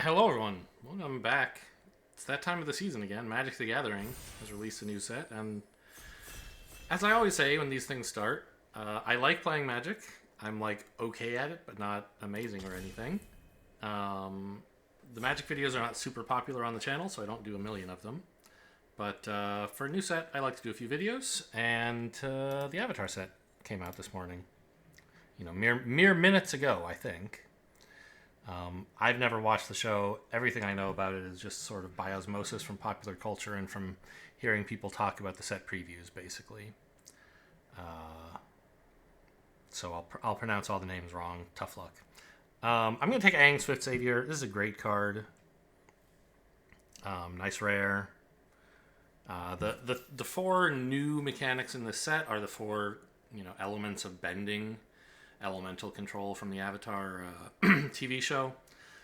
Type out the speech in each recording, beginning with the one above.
Hello, everyone. Welcome back. It's that time of the season again. Magic the Gathering has released a new set, and as I always say when these things start, I like playing Magic. I'm like okay at it, but not amazing or anything. Um, the Magic videos are not super popular on the channel, so I don't do a million of them. But for a new set, I like to do a few videos, and the Avatar set came out this morning. Mere minutes ago, I think. I've never watched the show. Everything I know about it is just sort of by osmosis from popular culture and from hearing people talk about the set previews, basically. So I'll pronounce all the names wrong. Tough luck. I'm going to take Aang Swift Savior. This is a great card. Nice rare. The four new mechanics in this set are the four elements of bending, elemental control from the Avatar TV show.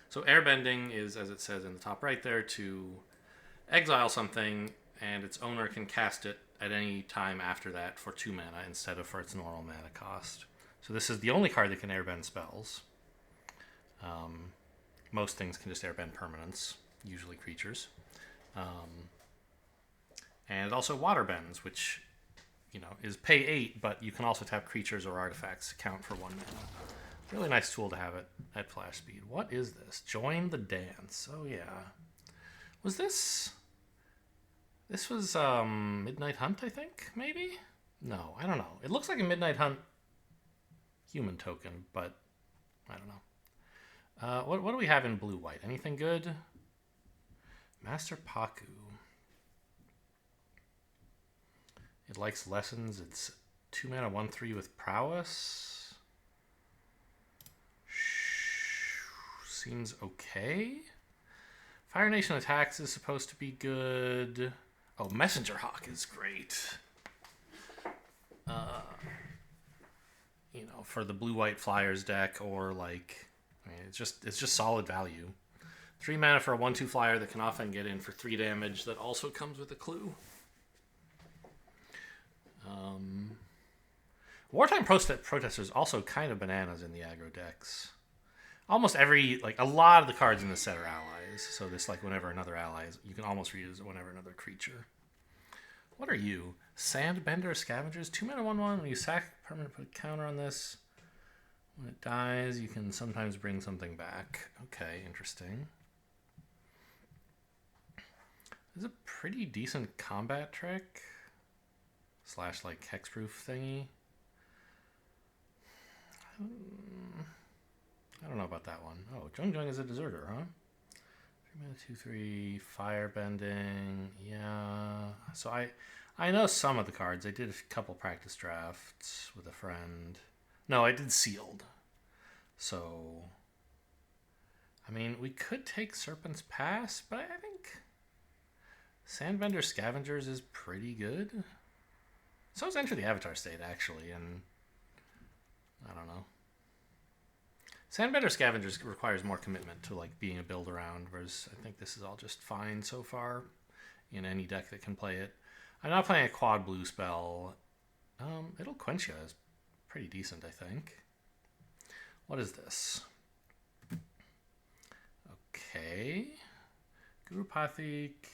So airbending is, as it says in the top right there, to exile something, and its owner can cast it at any time after that for 2 mana instead of for its normal mana cost. So this is the only card that can airbend spells. Most things can just airbend permanents, usually creatures. And it also water bends, which is pay 8, but you can also tap creatures or artifacts to count for 1 mana. Really nice tool to have at flash speed. What is this? Join the dance. Oh yeah. Was this? This was Midnight Hunt, I think, maybe? No, I don't know. It looks like a Midnight Hunt human token, but I don't know. What do we have in blue-white? Anything good? Master Paku. It likes lessons. It's 2 mana, 1/3 with prowess. Seems okay. Fire Nation attacks is supposed to be good. Oh, Messenger Hawk is great. For the blue-white Flyers deck, or it's just solid value. 3 mana for a 1/2 flyer that can often get in for 3 damage. That also comes with a clue. Wartime Protesters also kind of bananas in the aggro decks. Almost a lot of the cards in this set are allies. So this, whenever another ally is, you can almost read it as whenever another creature. What are you? Sandbender Scavengers? 2 mana, 1/1. When you sack permanent, put a counter on this. When it dies, you can sometimes bring something back. Okay, interesting. This is a pretty decent combat trick. / hexproof thingy. I don't know about that one. Oh, Jung is a deserter, huh? 3 mana, 2/3, firebending. Yeah. So I know some of the cards. I did a couple practice drafts with a friend. No, I did sealed. So, I mean, we could take Serpent's Pass, but I think Sandbender Scavengers is pretty good. So is Enter the Avatar State, actually, and I don't know. Sandbender Scavengers requires more commitment to being a build around, whereas I think this is all just fine so far in any deck that can play it. I'm not playing a quad blue spell. It'll quench you is pretty decent, I think. What is this? Okay. Gurupathic.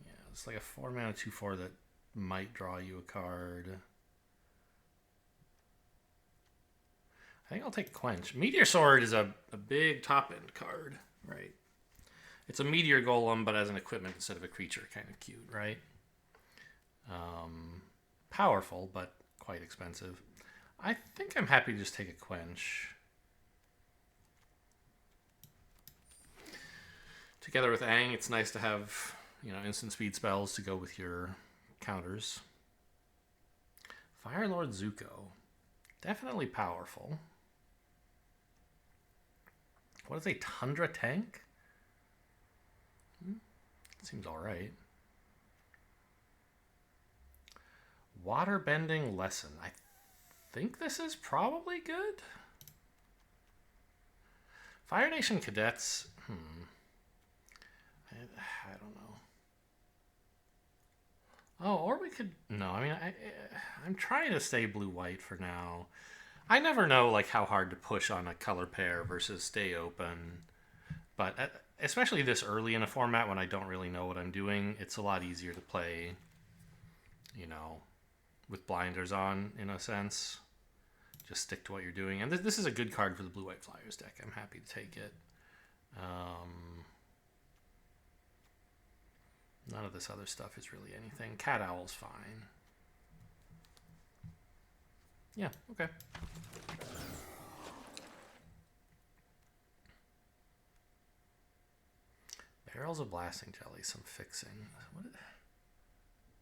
Yeah, it's like a 4 mana 2/4 that might draw you a card. I think I'll take Quench. Meteor Sword is a big top-end card, right? It's a Meteor Golem, but as an equipment instead of a creature. Kind of cute, right? Powerful, but quite expensive. I think I'm happy to just take a Quench. Together with Aang, it's nice to have, instant speed spells to go with your counters. Firelord Zuko. Definitely powerful. What is a Tundra tank? Seems alright. Waterbending Lesson. I think this is probably good. Fire Nation Cadets. I don't know. Oh, or we could... No, I mean, I'm trying to stay blue-white for now. I never know, how hard to push on a color pair versus stay open. But especially this early in a format when I don't really know what I'm doing, it's a lot easier to play, you know, with blinders on, in a sense. Just stick to what you're doing. And this is a good card for the Blue-White Flyers deck. I'm happy to take it. None of this other stuff is really anything. Cat Owl's fine. Yeah, okay. Barrels of Blasting Jelly, some fixing. What?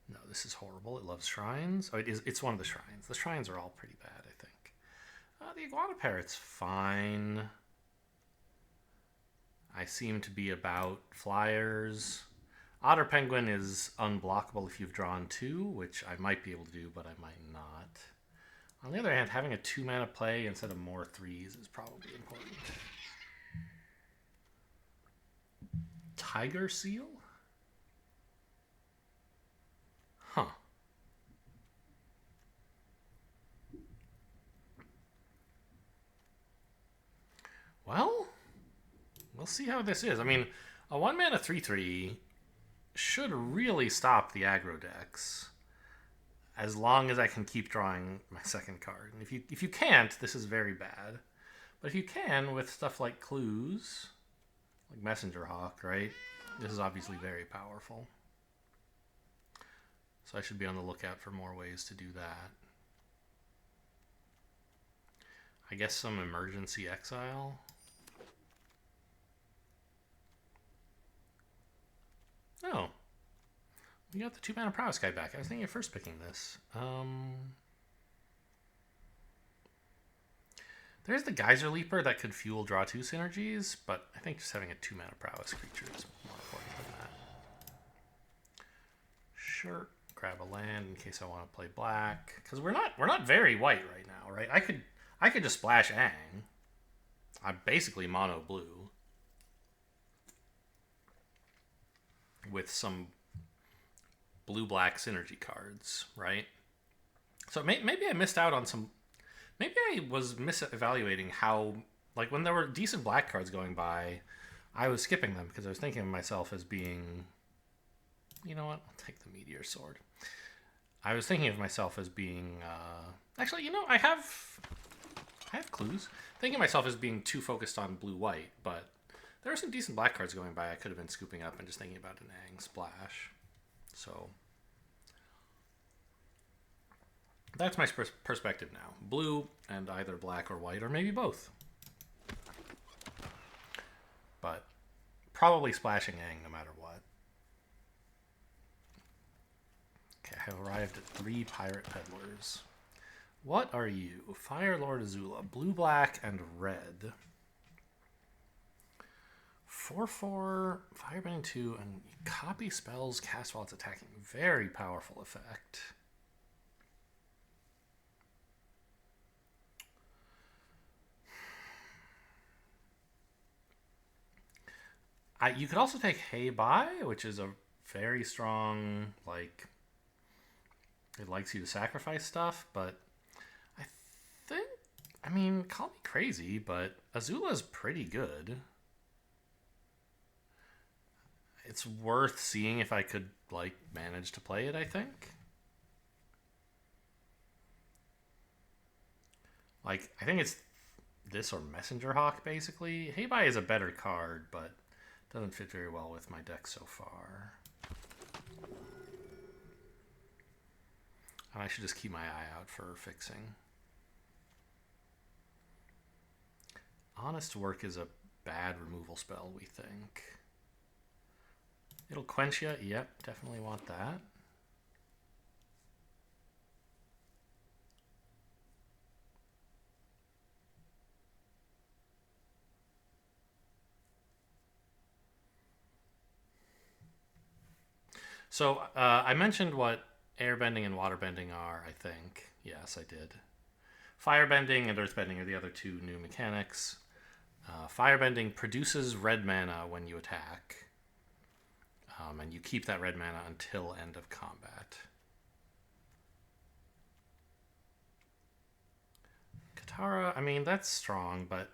No, this is horrible. It loves shrines. Oh, it's one of the shrines. The shrines are all pretty bad, I think. The Iguana Parrot's fine. I seem to be about flyers. Otter Penguin is unblockable if you've drawn 2, which I might be able to do, but I might not. On the other hand, having a 2-mana play instead of more 3s is probably important. Tiger Seal? Huh. Well, we'll see how this is. I mean, a 1-mana 3/3 should really stop the aggro decks as long as I can keep drawing my second card. And if you can't, this is very bad. But if you can, with stuff like clues, like Messenger Hawk, right? This is obviously very powerful. So I should be on the lookout for more ways to do that. I guess some emergency exile. Oh. We got the 2-mana Prowess guy back. I was thinking of first picking this. There's the Geyser Leaper that could fuel draw 2 synergies, but I think just having a 2-mana Prowess creature is more important than that. Sure, grab a land in case I want to play black, because we're not very white right now, right? I could just splash Aang. I'm basically mono blue with some blue-black synergy cards, right? So maybe I missed out on some. Maybe I was misevaluating how, like, when there were decent black cards going by, I was skipping them because I was thinking of myself as being, you know what? I'll take the Meteor Sword. I was thinking of myself as being, actually, you know, I have clues. Thinking of myself as being too focused on blue-white, but there are some decent black cards going by I could have been scooping up and just thinking about an Aang splash. So that's my perspective now. Blue and either black or white, or maybe both. But probably splashing Aang no matter what. Okay, I have arrived at 3 Pirate Peddlers. What are you? Fire Lord Azula. Blue, black, and red. 4/4, Firebending 2, and copy spells cast while it's attacking. Very powerful effect. You could also take Hey Bye, which is a very strong, like, it likes you to sacrifice stuff, but I think, I mean, call me crazy, but Azula's pretty good. It's worth seeing if I could, like, manage to play it, I think. Like, I think it's this or Messenger Hawk, basically. Hey Bye is a better card, but doesn't fit very well with my deck so far. I should just keep my eye out for fixing. Honest Work is a bad removal spell, we think. It'll quench you. Yep, definitely want that. So I mentioned what airbending and waterbending are, I think. Yes, I did. Firebending and earthbending are the other 2 new mechanics. Firebending produces red mana when you attack. And you keep that red mana until end of combat. Katara, I mean, that's strong, but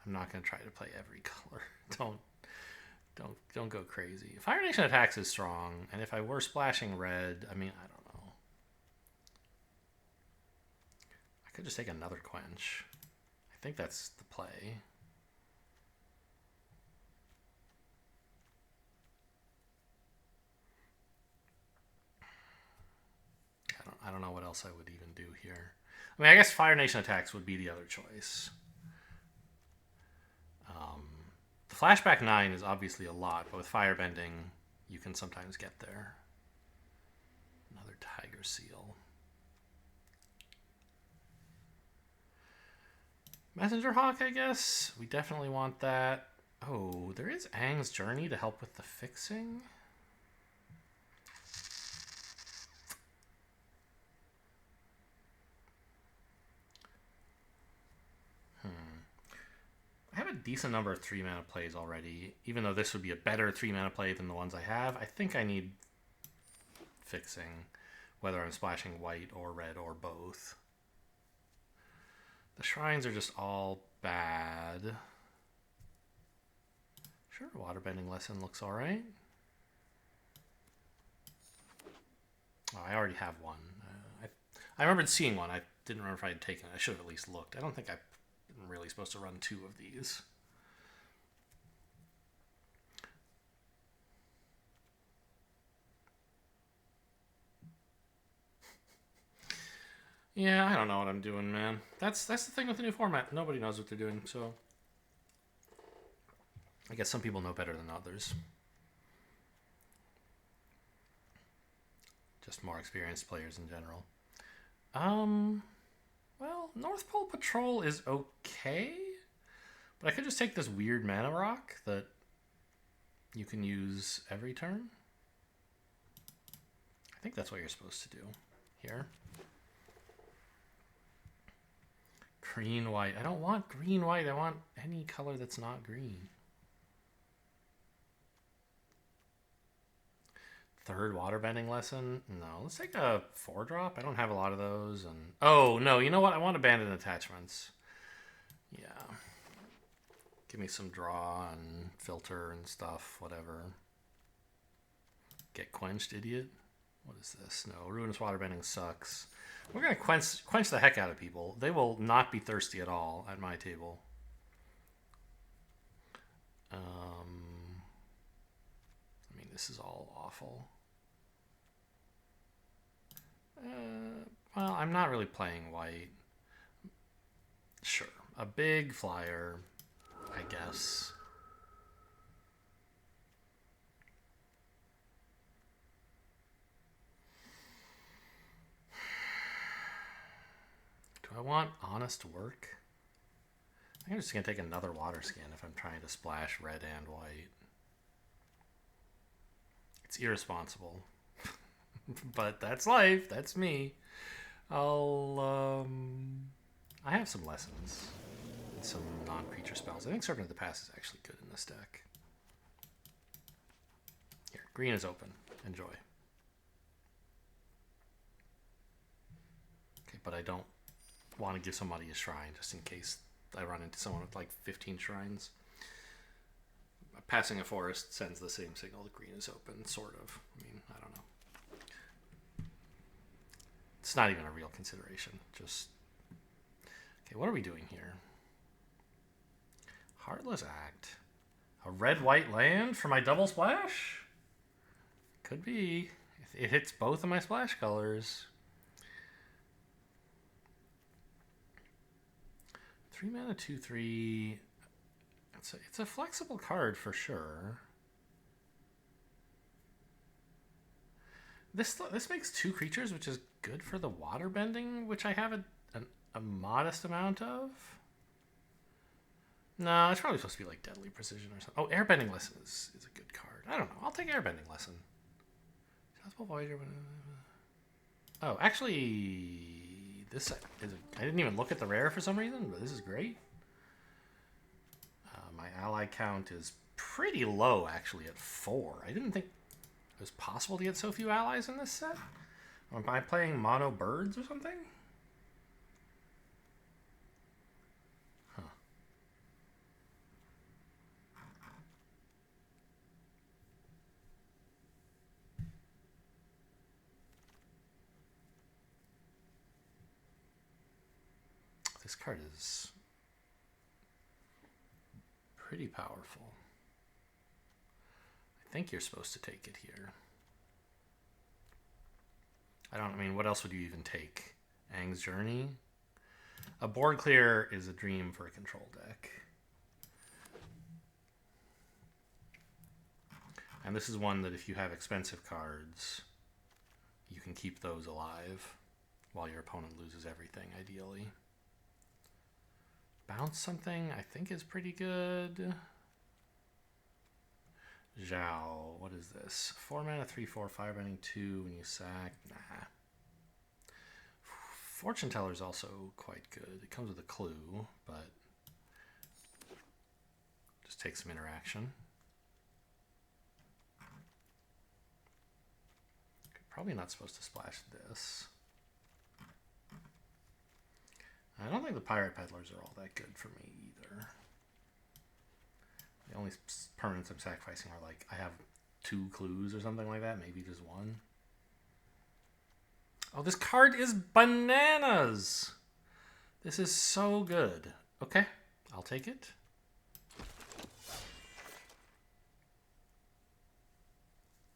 I'm not going to try to play every color. Don't go crazy. Fire Nation Attacks is strong, and if I were splashing red, I mean, I don't know. I could just take another Quench. I think that's the play. I don't know what else I would even do here. I mean, I guess Fire Nation Attacks would be the other choice. The Flashback 9 is obviously a lot, but with Firebending, you can sometimes get there. Another Tiger Seal. Messenger Hawk, I guess. We definitely want that. Oh, there is Aang's Journey to help with the fixing. I have a decent number of 3-mana plays already, even though this would be a better 3-mana play than the ones I have. I think I need fixing, whether I'm splashing white or red or both. The shrines are just all bad. Sure, Waterbending Lesson looks alright. Oh, I already have one. I remembered seeing one. I didn't remember if I had taken it. I should have at least looked. I don't think I'm really supposed to run 2 of these. Yeah, I don't know what I'm doing, man. That's the thing with the new format. Nobody knows what they're doing, so I guess some people know better than others. Just more experienced players in general. Well, North Pole Patrol is okay, but I could just take this weird mana rock that you can use every turn. I think that's what you're supposed to do here. Green, white. I don't want green, white. I want any color that's not green. Third Waterbending Lesson? No, let's take a 4-drop. I don't have a lot of those. And oh, no, you know what? I want Abandoned Attachments. Yeah. Give me some draw and filter and stuff, whatever. Get quenched, idiot. What is this? No, Ruinous Waterbending sucks. We're going to quench the heck out of people. They will not be thirsty at all at my table. I mean, this is all awful. Well, I'm not really playing white. Sure. A big flyer, I guess. Do I want honest work? I think I'm just going to take another water skin if I'm trying to splash red and white. It's irresponsible. But that's life. That's me. I have some lessons. Some non-creature spells. I think Serpent of the Past is actually good in this deck. Here, green is open. Enjoy. Okay, but I don't want to give somebody a shrine just in case I run into someone with like 15 shrines. Passing a forest sends the same signal. The green is open, sort of. I mean, I don't know. It's not even a real consideration. Just okay. What are we doing here? Heartless Act. A red-white land for my double splash? Could be. It hits both of my splash colors. 3 mana, 2/3. It's a flexible card for sure. This makes 2 creatures, which is good for the water bending, which I have a modest amount of. No, it's probably supposed to be like Deadly Precision or something. Oh, Airbending Lesson is a good card. I don't know. I'll take Airbending Lesson. Oh, actually, this is I didn't even look at the rare for some reason, but this is great. My ally count is pretty low, actually, at 4. I didn't think it was possible to get so few allies in this set. Am I playing mono birds or something? Huh. this card is pretty powerful. I think you're supposed to take it here. I mean, what else would you even take? Aang's Journey? A board clear is a dream for a control deck. And this is one that if you have expensive cards, you can keep those alive while your opponent loses everything, ideally. Bounce something, I think, is pretty good. Zhao, what is this? 4 mana, 3/4, firebending 2 when you sack. Nah. Fortune Teller is also quite good. It comes with a clue, but just takes some interaction. Probably not supposed to splash this. I don't think the Pirate Peddlers are all that good for me either. The only permanents I'm sacrificing are like, I have 2 clues or something like that, maybe just 1. Oh, this card is bananas! This is so good. Okay, I'll take it.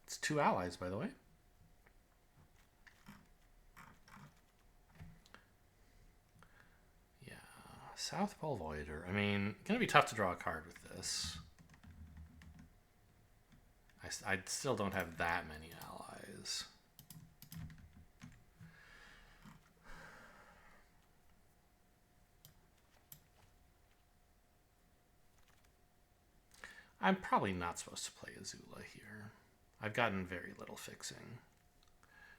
It's 2 allies, by the way. Yeah, South Pole Voyager. I mean, gonna be tough to draw a card with this. I still don't have that many allies. I'm probably not supposed to play Azula here. I've gotten very little fixing.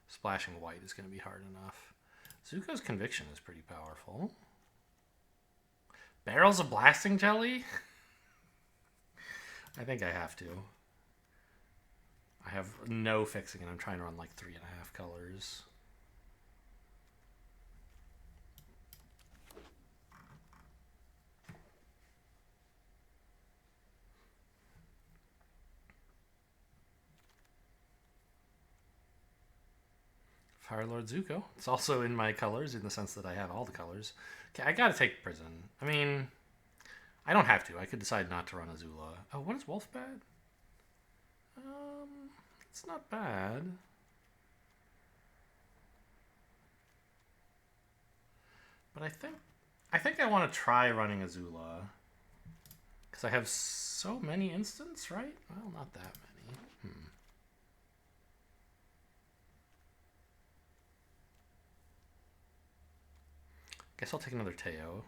Splashing white is going to be hard enough. Zuko's Conviction is pretty powerful. Barrels of Blasting Jelly? I think I have to. I have no fixing and I'm trying to run like 3.5 colors. Fire Lord Zuko. It's also in my colors in the sense that I have all the colors. Okay, I gotta take Prison. I mean, I don't have to. I could decide not to run Azula. Oh, what is Wolfbad? It's not bad. But I think I want to try running Azula. Because I have so many instants, right? Well, not that many. Guess I'll take another Teo.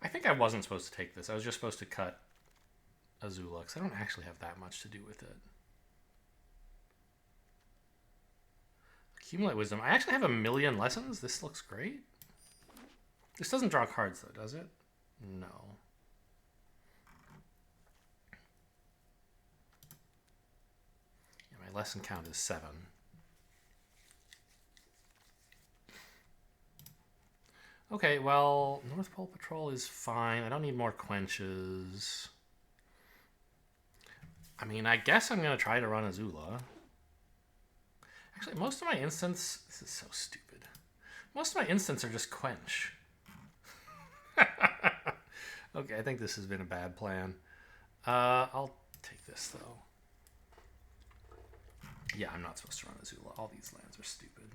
I think I wasn't supposed to take this. I was just supposed to cut Azula, because I don't actually have that much to do with it. Accumulate Wisdom. I actually have 1,000,000 lessons. This looks great. This doesn't draw cards, though, does it? No. Yeah, my lesson count is 7. Okay, well, North Pole Patrol is fine. I don't need more Quenches. I mean, I guess I'm going to try to run Azula. Actually, most of my instants... This is so stupid. Most of my instants are just Quench. Okay, I think this has been a bad plan. I'll take this, though. Yeah, I'm not supposed to run Azula. All these lands are stupid.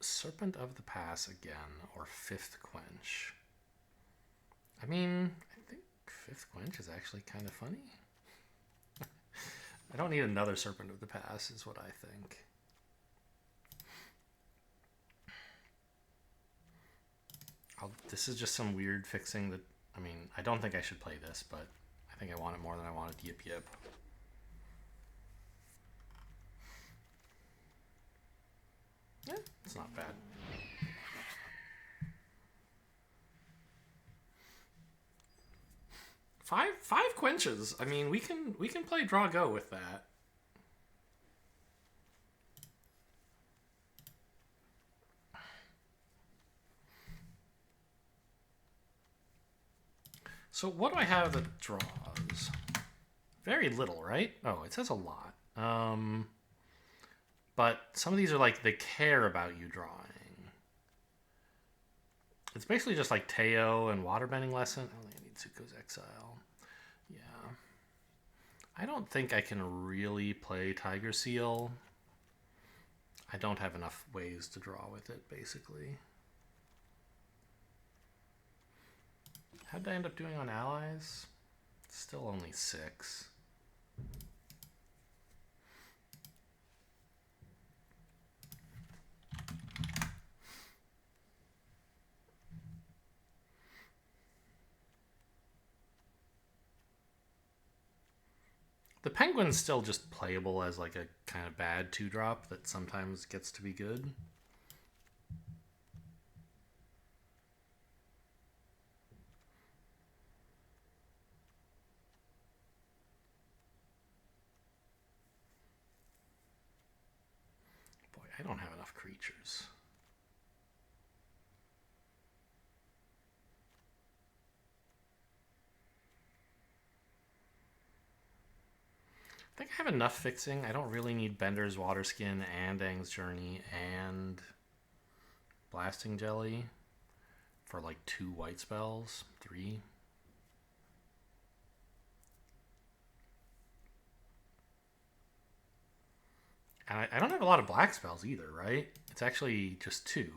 Serpent of the Pass again, or 5th Quench. I mean, I think 5th Quench is actually kind of funny. I don't need another Serpent of the Pass, is what I think. This is just some weird fixing that, I mean, I don't think I should play this, but I think I want it more than I wanted Yip Yip. Yeah, it's not bad. Five Quenches. I mean, we can play draw go with that. So what do I have that draws? Very little, right? Oh, it says a lot. But some of these are like, they care about you drawing. It's basically just like Teo and Waterbending Lesson. I think I need Zuko's Exile. Yeah. I don't think I can really play Tiger Seal. I don't have enough ways to draw with it, basically. How did I end up doing on allies? Still only 6. The Penguin's still just playable as like a kind of bad 2-drop that sometimes gets to be good. Boy, I don't have enough creatures. I think I have enough fixing. I don't really need Bender's Waterskin and Aang's Journey and Blasting Jelly for like 2 white spells. 3. And I don't have a lot of black spells either, right? It's actually just 2.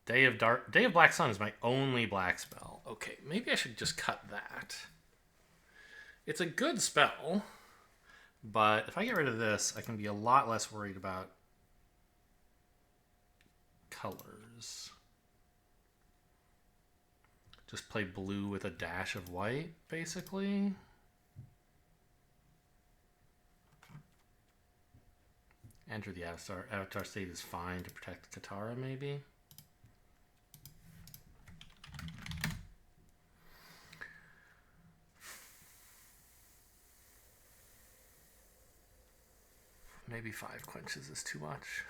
Day of Black Sun is my only black spell. Okay, maybe I should just cut that. It's a good spell, but if I get rid of this, I can be a lot less worried about colors. Just play blue with a dash of white, basically. Enter the Avatar. Avatar state is fine to protect Katara, maybe. Maybe 5 Quenches is too much.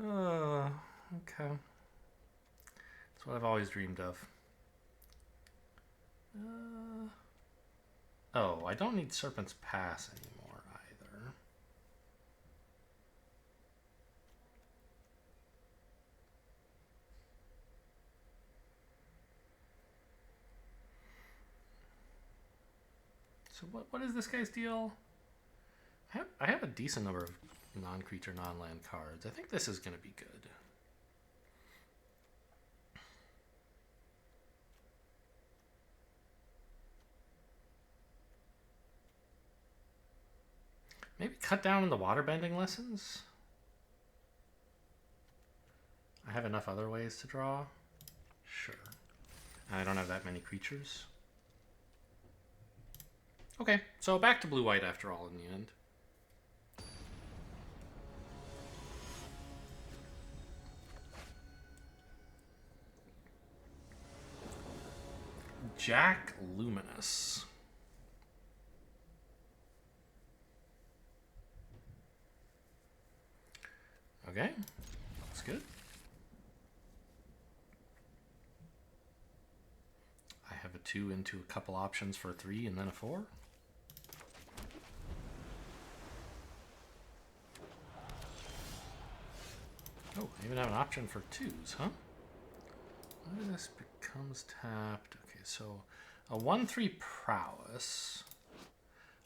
Okay. That's what I've always dreamed of. Oh, I don't need Serpent's Pass anymore either. So what is this guy's deal? I have a decent number of non-creature, non-land cards. I think this is going to be good. Maybe cut down on the waterbending lessons? I have enough other ways to draw. Sure. I don't have that many creatures. Okay, so back to blue-white after all in the end. Jack Luminous. Okay, looks good. I have a 2 into a couple options for a 3 and then a 4. Oh, I even have an option for 2s, huh? What this becomes tapped? Okay, so a 1/3 prowess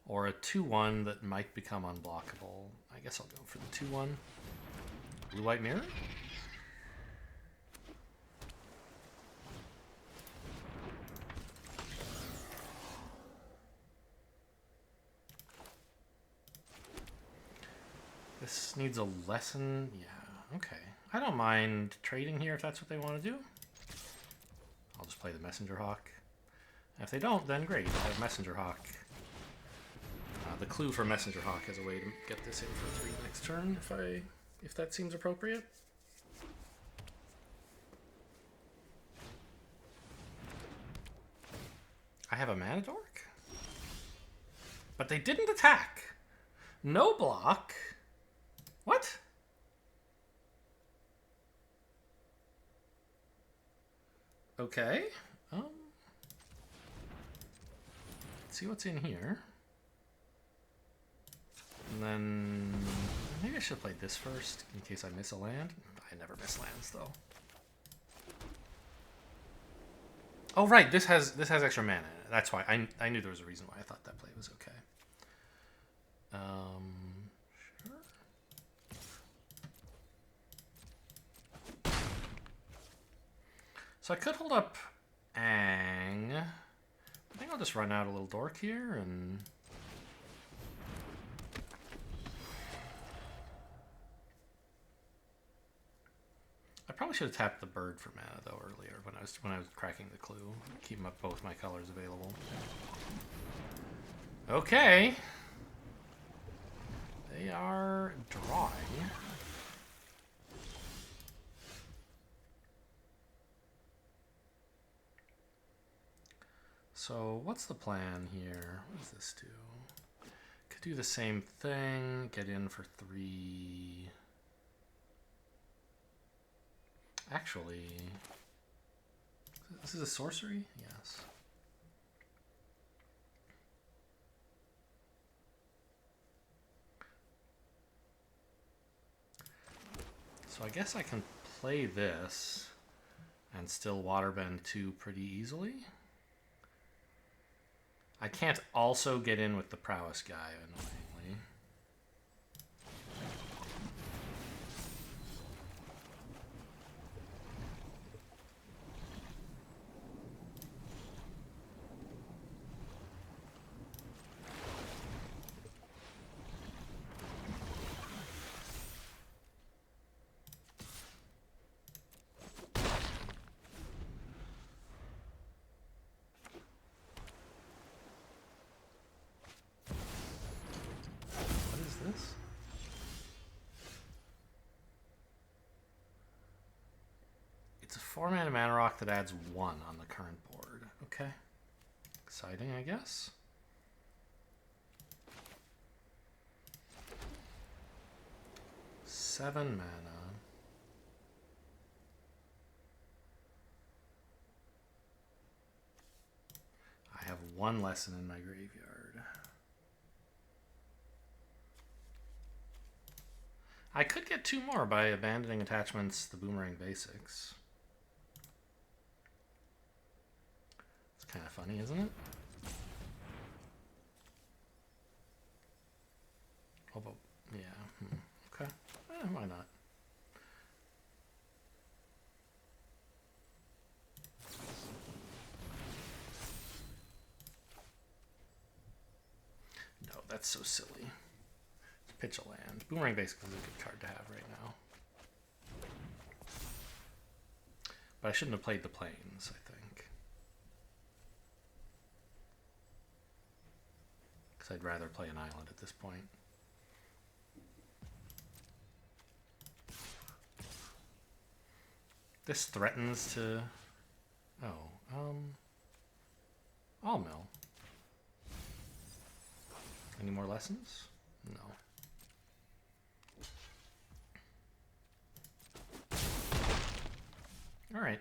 or a 2/1 that might become unblockable. I guess I'll go for the 2/1. Blue-white mirror? This needs a lesson. Yeah, okay. I don't mind trading here if that's what they want to do. I'll just play the Messenger Hawk. If they don't, then great. I have Messenger Hawk. The clue for Messenger Hawk is a way to get this in for 3 next turn, if that seems appropriate. I have a Mana Dork? But they didn't attack. No block. What? Okay. Let's see what's in here. And then maybe I should play this first in case I miss a land. I never miss lands though. Oh right, this has extra mana in it. That's why I knew there was a reason why I thought that play was okay. Sure. So I could hold up Ang. I think I'll just run out a little dork here and. I probably should have tapped the bird for mana though earlier when I was cracking the clue. Keeping up both my colors available. Okay. They are drawing. So what's the plan here? What does this do? Could do the same thing. Get in for 3. Actually, this is a sorcery? Yes. So I guess I can play this and still waterbend 2 pretty easily. I can't also get in with the prowess guy, annoyingly. It's a 4-mana mana rock that adds 1 on the current board. Okay. Exciting, I guess. Seven mana. I have 1 lesson in my graveyard. I could get 2 more by abandoning attachments, the boomerang basics. It's kind of funny, isn't it? Although, yeah, okay. Why not? No, that's so silly. Pitch a land. Boomerang basically is a good card to have right now. But I shouldn't have played the plains, I think. Because I'd rather play an island at this point. This threatens to... Oh, I'll mill. Any more lessons? No. Alright.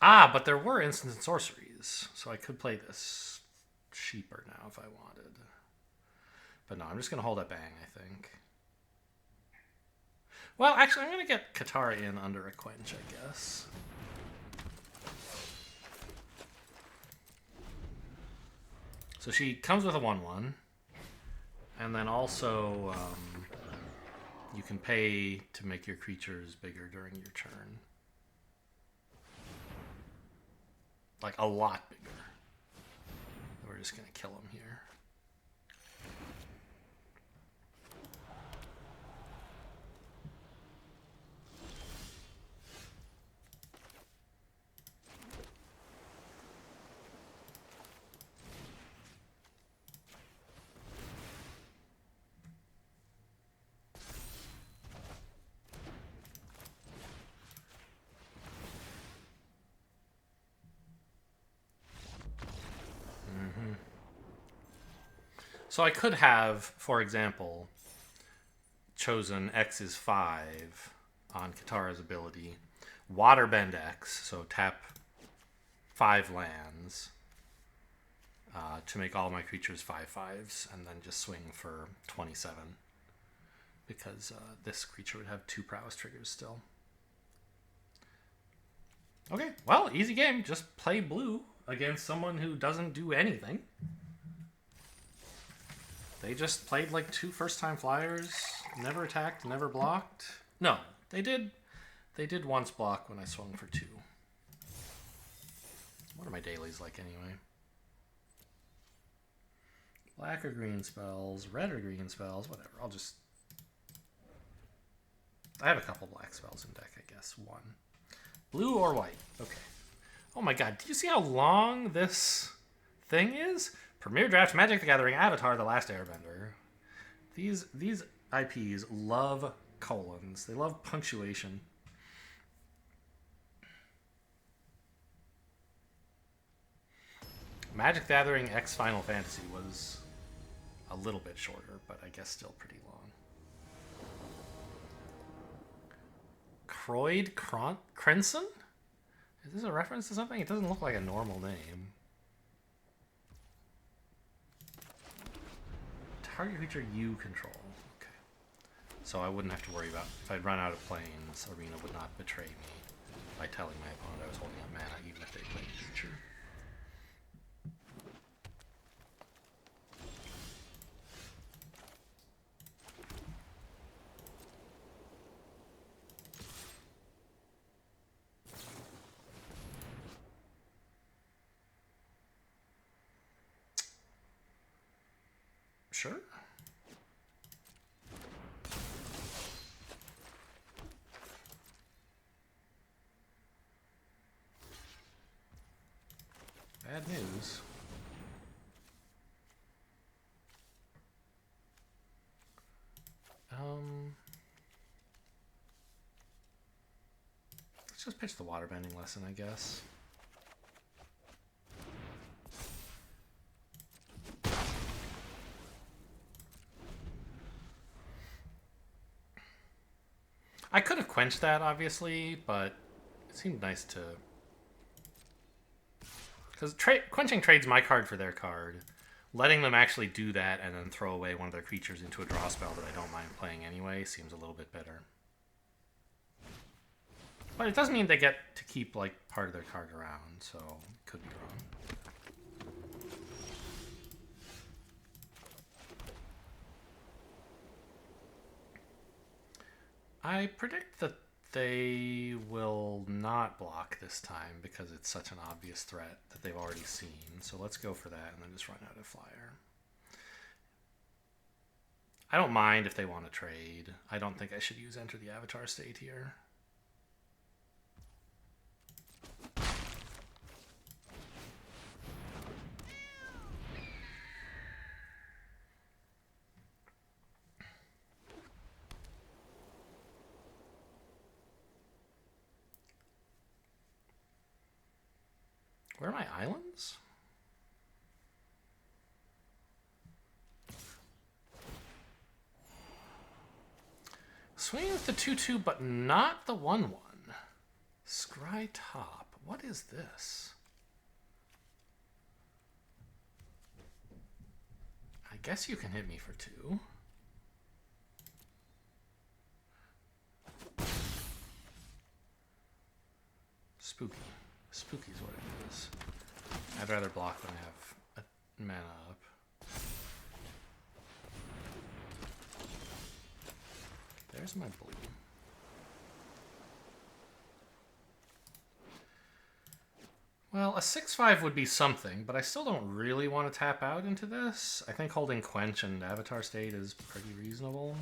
Ah, but there were instant sorceries, so I could play this cheaper now if I wanted. But no, I'm just going to hold up Bang, I think. Well, actually, I'm going to get Katara in under a Quench, I guess. So she comes with a 1/1. And then also, you can pay to make your creatures bigger during your turn. Like, a lot bigger. We're just going to kill him here. So I could have, for example, chosen X is 5 on Katara's ability, Waterbend X, so tap 5 lands to make all my creatures 5/5s and then just swing for 27. Because this creature would have 2 prowess triggers still. Okay, well, easy game. Just play blue against someone who doesn't do anything. They just played like 2 first-time flyers, never attacked, never blocked. No, they did once block when I swung for 2. What are my dailies like anyway? Black or green spells, red or green spells, whatever. I have a couple black spells in deck, I guess. 1. Blue or white. Okay. Oh my god, do you see how long this thing is? Premier Draft, Magic the Gathering, Avatar the Last Airbender. These IPs love colons. They love punctuation. Magic the Gathering X Final Fantasy was a little bit shorter, but I guess still pretty long. Croyd Crenson? Is this a reference to something? It doesn't look like a normal name. Target creature you control. Okay. So I wouldn't have to worry about if I'd run out of planes, Arena would not betray me by telling my opponent I was holding up mana even if they played a creature. Sure. Bad news. Let's just pitch the waterbending lesson, I guess. I could have quenched that, obviously, but it seemed nice to... Because quenching trades my card for their card. Letting them actually do that and then throw away one of their creatures into a draw spell that I don't mind playing anyway seems a little bit better. But it doesn't mean they get to keep, like, part of their card around, so it could be wrong. I predict that they will not block this time because it's such an obvious threat that they've already seen. So let's go for that and then just run out of flyer. I don't mind if they want to trade. I don't think I should use Enter the Avatar State here. Where are my islands? Swing with the 2/2, but not the 1/1. Scry top. What is this? I guess you can hit me for 2. Spooky. Spooky is what it is. I'd rather block when I have a mana up. There's my blue. Well, a 6/5 would be something, but I still don't really want to tap out into this. I think holding Quench and Avatar State is pretty reasonable.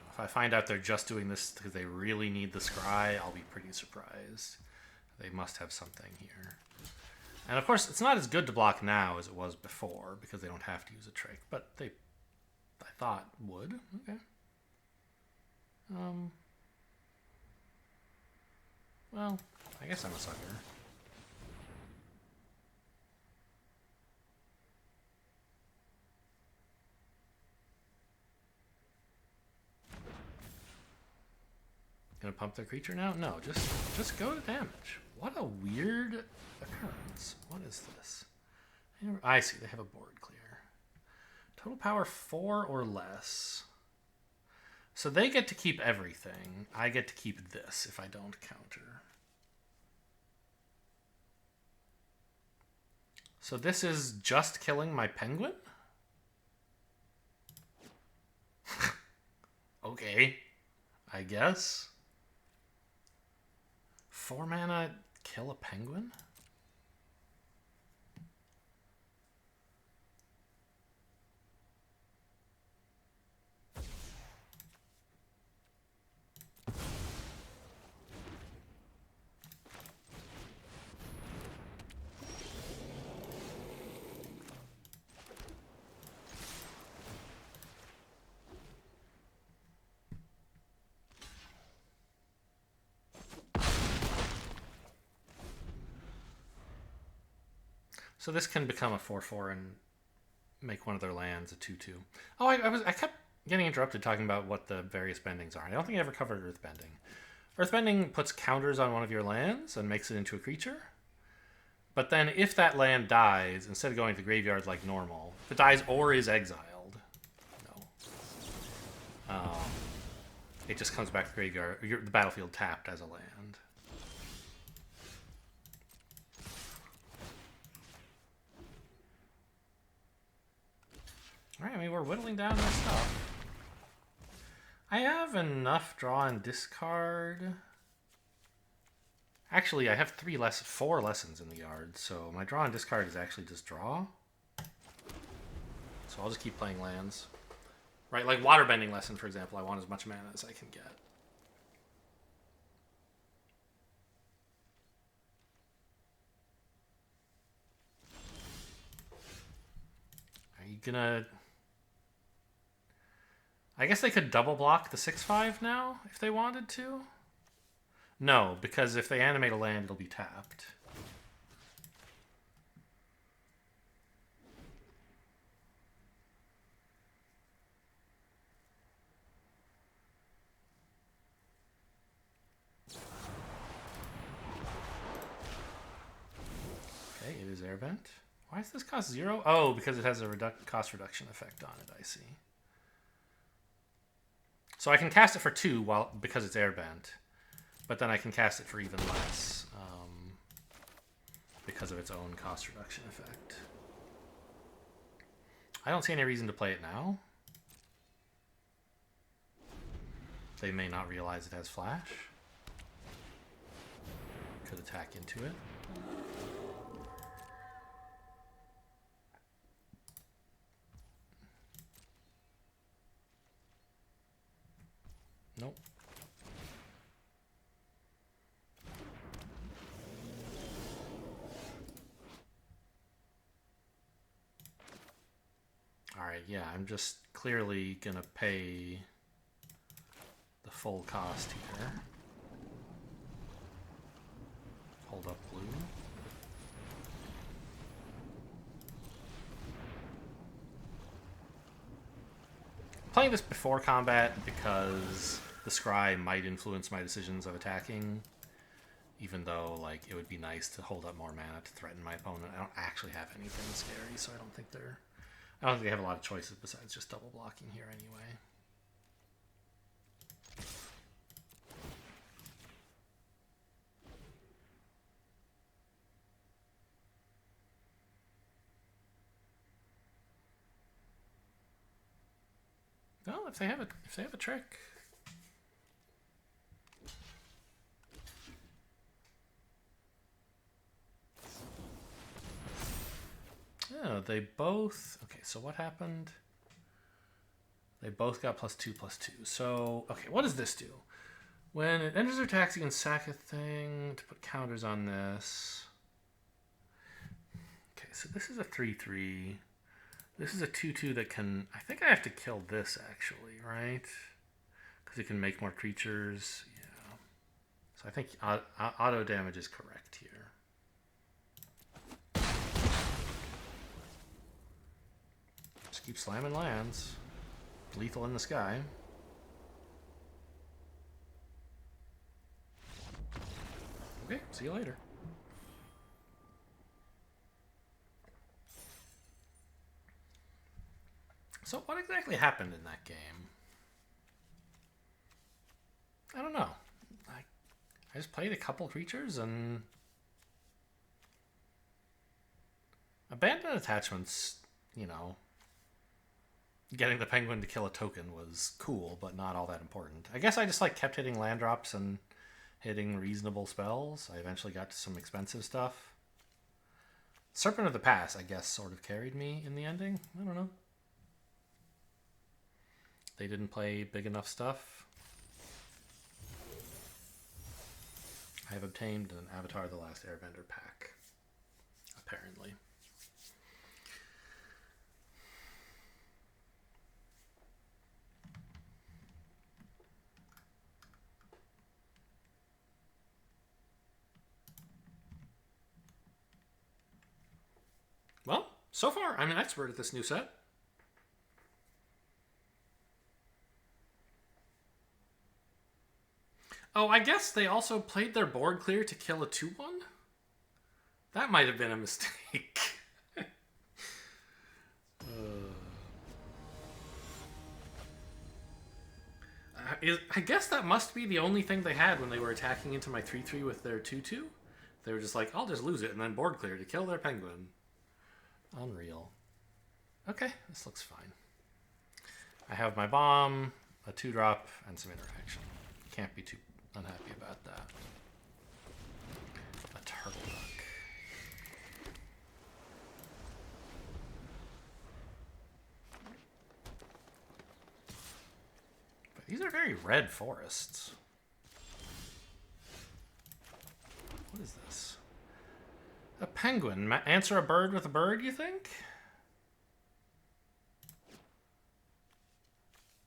If I find out they're just doing this because they really need the scry, I'll be pretty surprised. They must have something here. And of course, it's not as good to block now as it was before because they don't have to use a trick, but I thought would. Okay. Well, I guess I'm a sucker. Gonna pump their creature now? No, just go to damage. What a weird occurrence. What is this? I see, they have a board clear. Total power 4 or less. So they get to keep everything. I get to keep this if I don't counter. So this is just killing my penguin? Okay, I guess. 4 mana, kill a penguin? So this can become a 4/4 and make one of their lands a 2/2. Oh, I kept getting interrupted talking about what the various bendings are. I don't think I ever covered earthbending. Earthbending puts counters on one of your lands and makes it into a creature. But then if that land dies, instead of going to the graveyard like normal, if it dies or is exiled, it just comes back to the graveyard, the battlefield tapped as a land. Alright, I mean, we're whittling down this stuff. I have enough draw and discard. Actually, I have 4 lessons in the yard, so my draw and discard is actually just draw. So I'll just keep playing lands. Right, like waterbending lesson, for example, I want as much mana as I can get. Are you gonna... I guess they could double block the 6/5 now, if they wanted to. No, because if they animate a land, it'll be tapped. Okay, it is airbent. Why does this cost 0? Oh, because it has a cost reduction effect on it, I see. So I can cast it for 2 because it's airbent, but then I can cast it for even less because of its own cost reduction effect. I don't see any reason to play it now. They may not realize it has flash. Could attack into it. Nope. Alright, yeah, I'm just clearly gonna pay the full cost here. Hold up blue. I'm playing this before combat because the scry might influence my decisions of attacking, even though like it would be nice to hold up more mana to threaten my opponent. I don't actually have anything scary, so I don't think they have a lot of choices besides just double blocking here anyway. Well, if they have a trick. Yeah, they both... Okay, so what happened? They both got +2/+2. So, okay, what does this do? When it enters their tax, you can sack a thing to put counters on this. Okay, so this is a 3/3. This is a 2/2 that can... I think I have to kill this, actually, right? Because it can make more creatures. Yeah. So So I think auto damage is correct here. Just keep slamming lands. Lethal in the sky. Okay, see you later. So what exactly happened in that game? I don't know. I just played a couple creatures and... Abandoned attachments, you know... Getting the penguin to kill a token was cool, but not all that important. I guess I just like kept hitting land drops and hitting reasonable spells. I eventually got to some expensive stuff. Serpent of the Past, I guess, sort of carried me in the ending. I don't know. They didn't play big enough stuff. I have obtained an Avatar the Last Airbender pack, apparently. Well, so far, I'm an expert at this new set. Oh, I guess they also played their board clear to kill a 2-1? That might have been a mistake. I guess that must be the only thing they had when they were attacking into my 3-3 with their 2-2. They were just like, I'll just lose it and then board clear to kill their penguin. Unreal. Okay, this looks fine. I have my bomb, a 2-drop, and some interaction. Can't be too unhappy about that. A turtle duck. But these are very red forests. What is this? A penguin. Answer a bird with a bird, you think?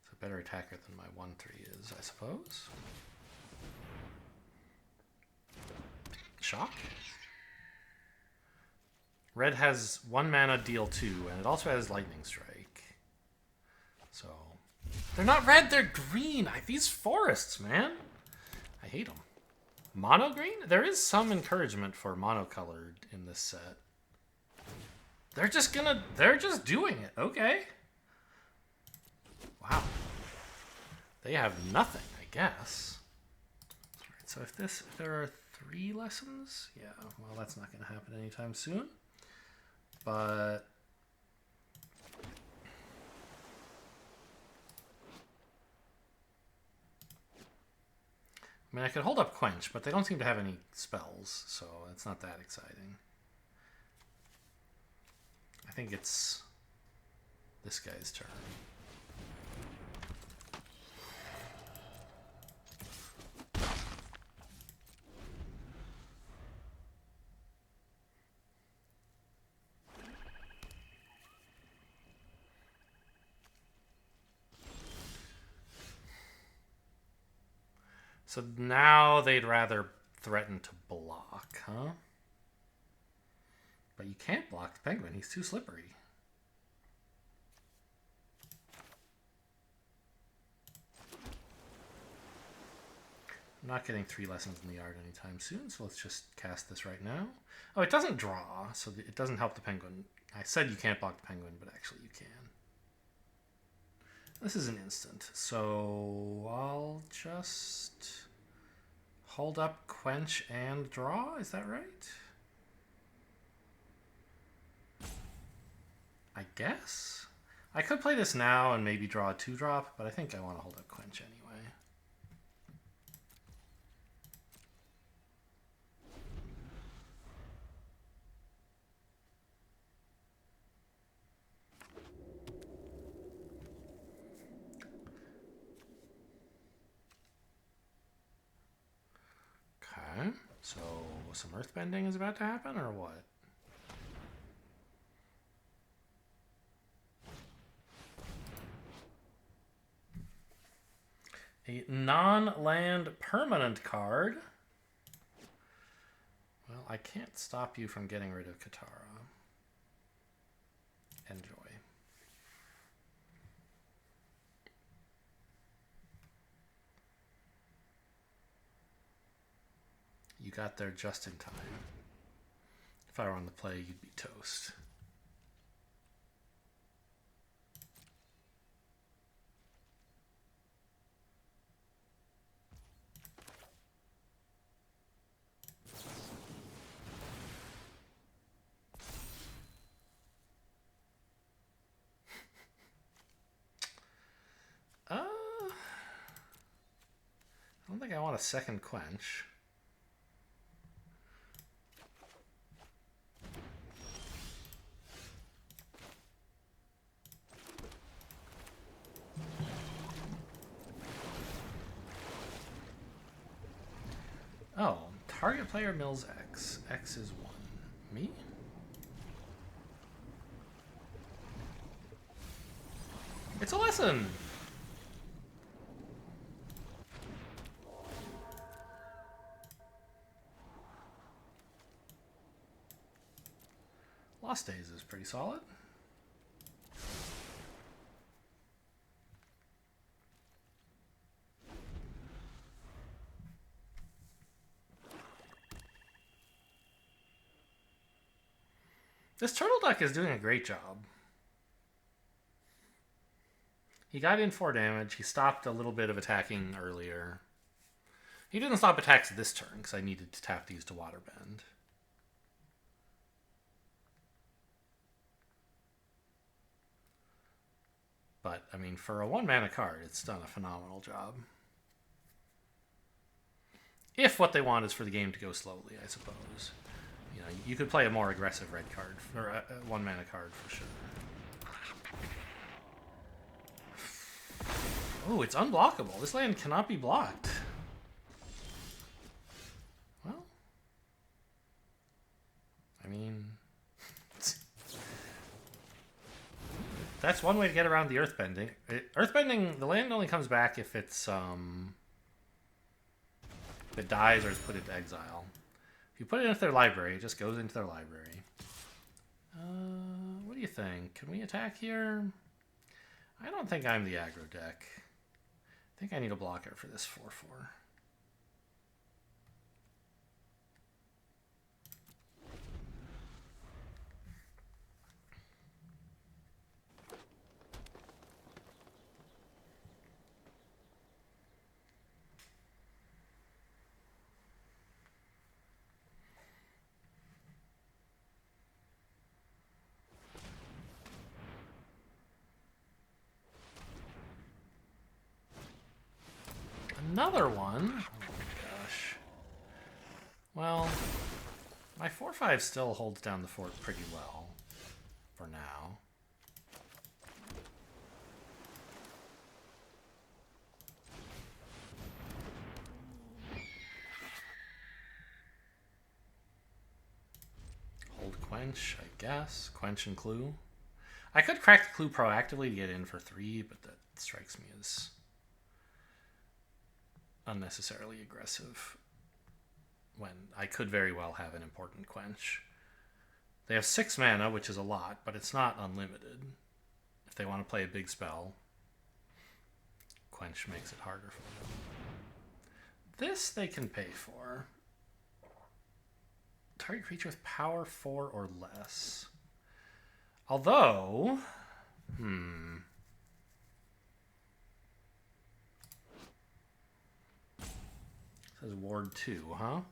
It's a better attacker than my 1-3 is, I suppose. Shock? Red has 1 mana, deal 2, and it also has lightning strike. So, they're not red, they're green. These forests, man. I hate them. Mono green? There is some encouragement for monocolored in this set. They're just doing it. Okay. Wow. They have nothing, I guess. Alright, so if there are 3 lessons, yeah, well, that's not going to happen anytime soon. But I mean, I could hold up Quench, but they don't seem to have any spells, so it's not that exciting. I think it's this guy's turn. So now they'd rather threaten to block, huh? But you can't block the penguin. He's too slippery. I'm not getting 3 lessons in the yard anytime soon, so let's just cast this right now. Oh, it doesn't draw, so it doesn't help the penguin. I said you can't block the penguin, but actually you can. This is an instant, so I'll just hold up, Quench, and draw. Is that right? I guess? I could play this now and maybe draw a 2-drop, but I think I want to hold up Quench anyway. Okay, so some earthbending is about to happen, or what? A non-land permanent card I can't stop you from getting rid of Katara. Enjoy. You got there just in time. If I were on the play, you'd be toast. I don't think I want a second Quench. Oh, target player mills X. X is 1. Me? It's a lesson! Lost Days is pretty solid. This turtle duck is doing a great job. He got in 4 damage. He stopped a little bit of attacking earlier. He didn't stop attacks this turn because I needed to tap these to waterbend. But, I mean, for a 1-mana card, it's done a phenomenal job. If what they want is for the game to go slowly, I suppose. You know, you could play a more aggressive red card, or a 1-mana card for sure. Oh, it's unblockable. This land cannot be blocked. Well, I mean, that's one way to get around the earthbending. Earthbending, the land only comes back if it's if it dies or is put into exile. If you put it into their library, it just goes into their library. What do you think? Can we attack here? I don't think I'm the aggro deck. I think I need a blocker for this 4/4. Another one? Oh my gosh. Well, my 4/5 still holds down the fort pretty well for now. Hold Quench, I guess. Quench and Clue. I could crack the Clue proactively to get in for 3, but that strikes me as unnecessarily aggressive when I could very well have an important Quench. They have 6 mana, which is a lot, but it's not unlimited. If they want to play a big spell, Quench makes it harder for them. This they can pay for. Target creature with power 4 or less. Although, says Ward 2, huh?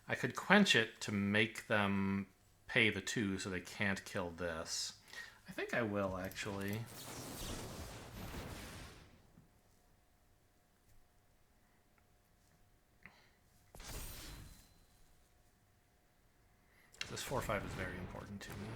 I could Quench it to make them pay the 2 so they can't kill this. I think I will, actually. This 4/5 is very important to me.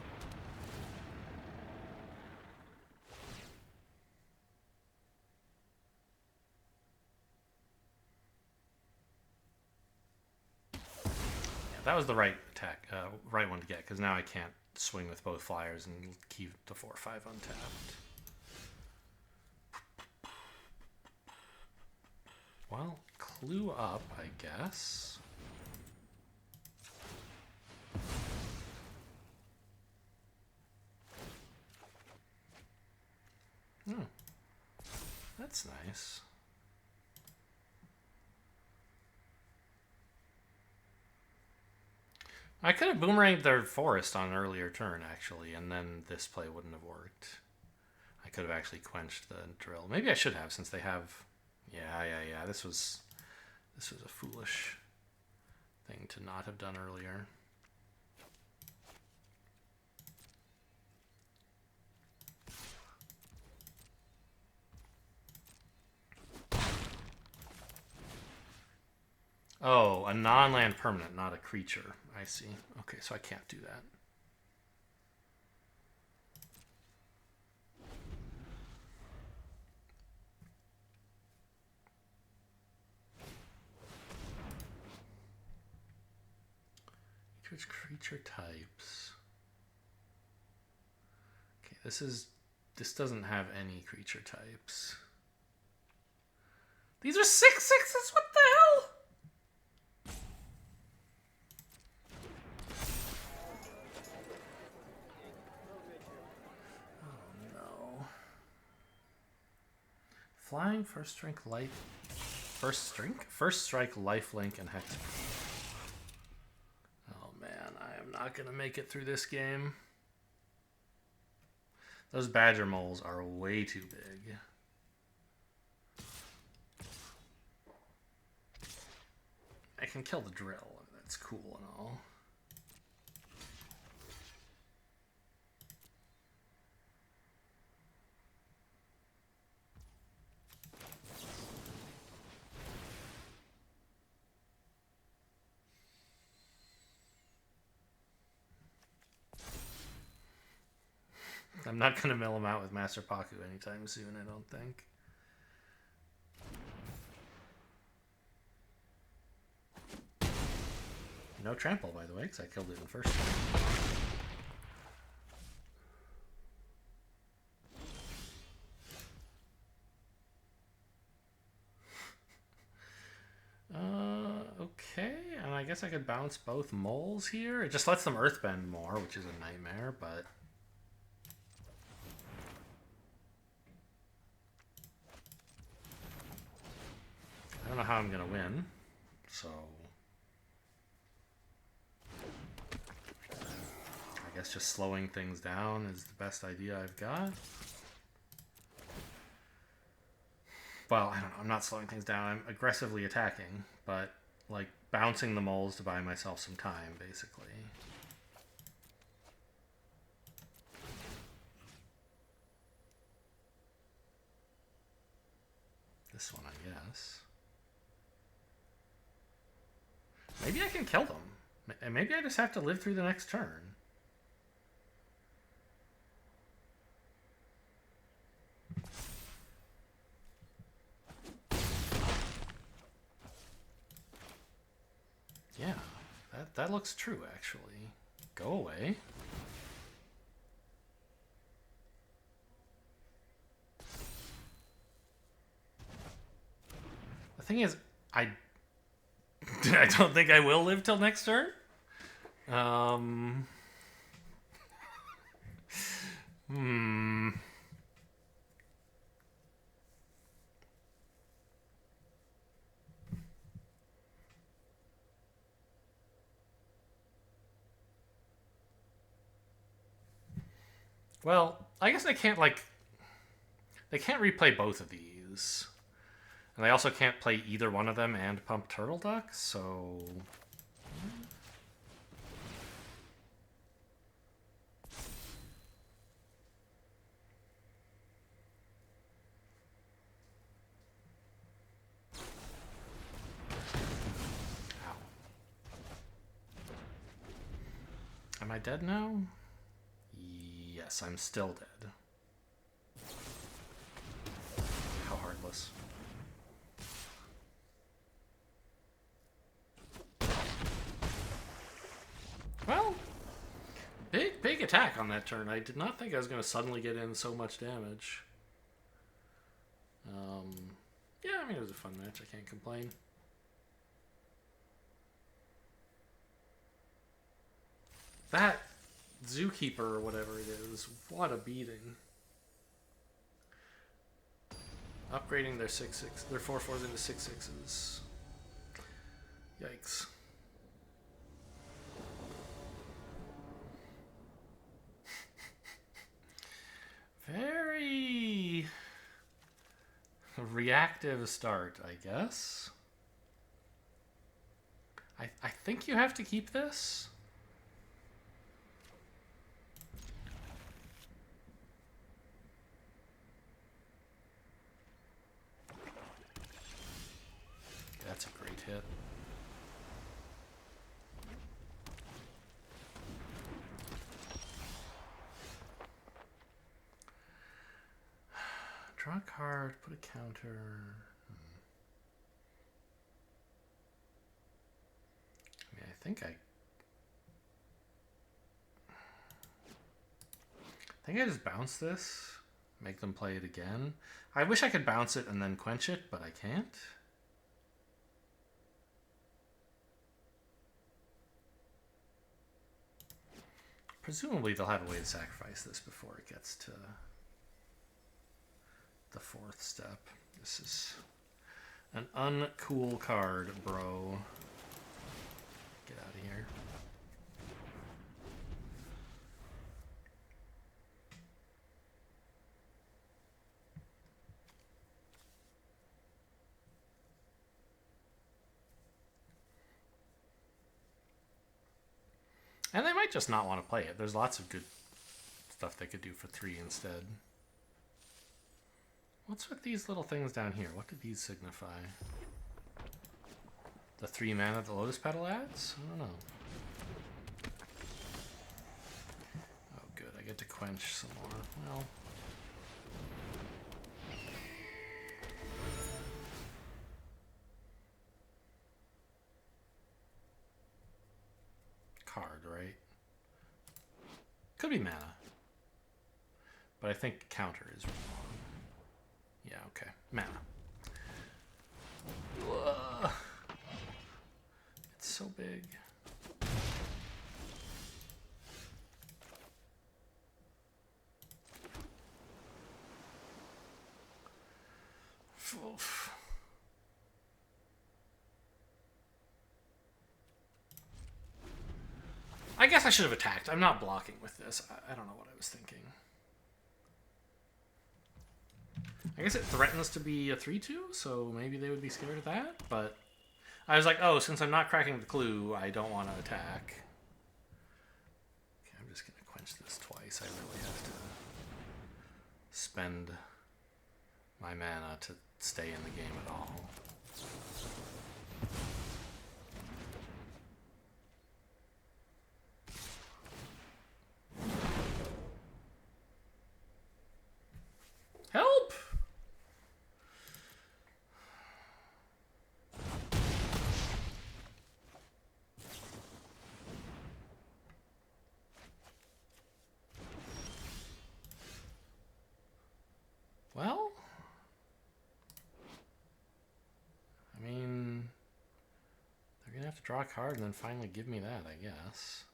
That was the right attack, right one to get, because now I can't swing with both flyers and keep the 4/5 untapped. Well, clue up, I guess. Oh, that's nice. I could have boomeranged their forest on an earlier turn, actually, and then this play wouldn't have worked. I could have actually quenched the drill. Maybe I should have, since they have... Yeah. This was a foolish thing to not have done earlier. Oh, a non-land permanent, not a creature. I see. Okay, so I can't do that. Which creature types? Okay, this doesn't have any creature types. These are 6/6s. What the hell? Flying, first strike, lifelink, and hex. Oh man, I am not gonna make it through this game. Those badger moles are way too big. I can kill the drill. That's cool and all. I'm not going to mill him out with Master Paku anytime soon, I don't think. No trample, by the way, because I killed it in first turn. Okay, and I guess I could bounce both moles here. It just lets them earthbend more, which is a nightmare, but... I don't know how I'm going to win, so... I guess just slowing things down is the best idea I've got. Well, I don't know, I'm not slowing things down, I'm aggressively attacking, but, like, bouncing the moles to buy myself some time, basically. This one, I guess. Maybe I can kill them. Maybe I just have to live through the next turn. Yeah, that looks true, actually. Go away. The thing is, I don't think I will live till next turn. Well, I guess they can't, like... They can't replay both of these. And they also can't play either one of them and pump Turtle Duck, so... Ow. Am I dead now? Yes, I'm still dead. How heartless. Well, big attack on that turn. I did not think I was going to suddenly get in so much damage. Yeah, I mean, it was a fun match. I can't complain. That Zookeeper or whatever it is, what a beating. Upgrading their 6/6, their 4/4s into 6/6s. Yikes. Very reactive start, I guess. I think you have to keep this. That's a great hit. Draw a card, put a counter. I mean, I think I just bounce this, make them play it again. I wish I could bounce it and then quench it, but I can't. Presumably they'll have a way to sacrifice this before it gets to the 4th step. This is an uncool card, bro. Get out of here. And they might just not want to play it. There's lots of good stuff they could do for 3 instead. What's with these little things down here? What do these signify? The 3 mana the Lotus Petal adds? I don't know. Oh, good. I get to quench some more. Well. Card, right? Could be mana. But I think counter is wrong. Yeah, okay. Mana. Ugh. It's so big. Oof. I guess I should have attacked. I'm not blocking with this. I don't know what I was thinking. I guess it threatens to be a 3/2, so maybe they would be scared of that, but I was like, oh, since I'm not cracking the clue, I don't want to attack. Okay, I'm just going to quench this twice. I really have to spend my mana to stay in the game at all. Help! Well, I mean, they're going to have to draw a card and then finally give me that, I guess.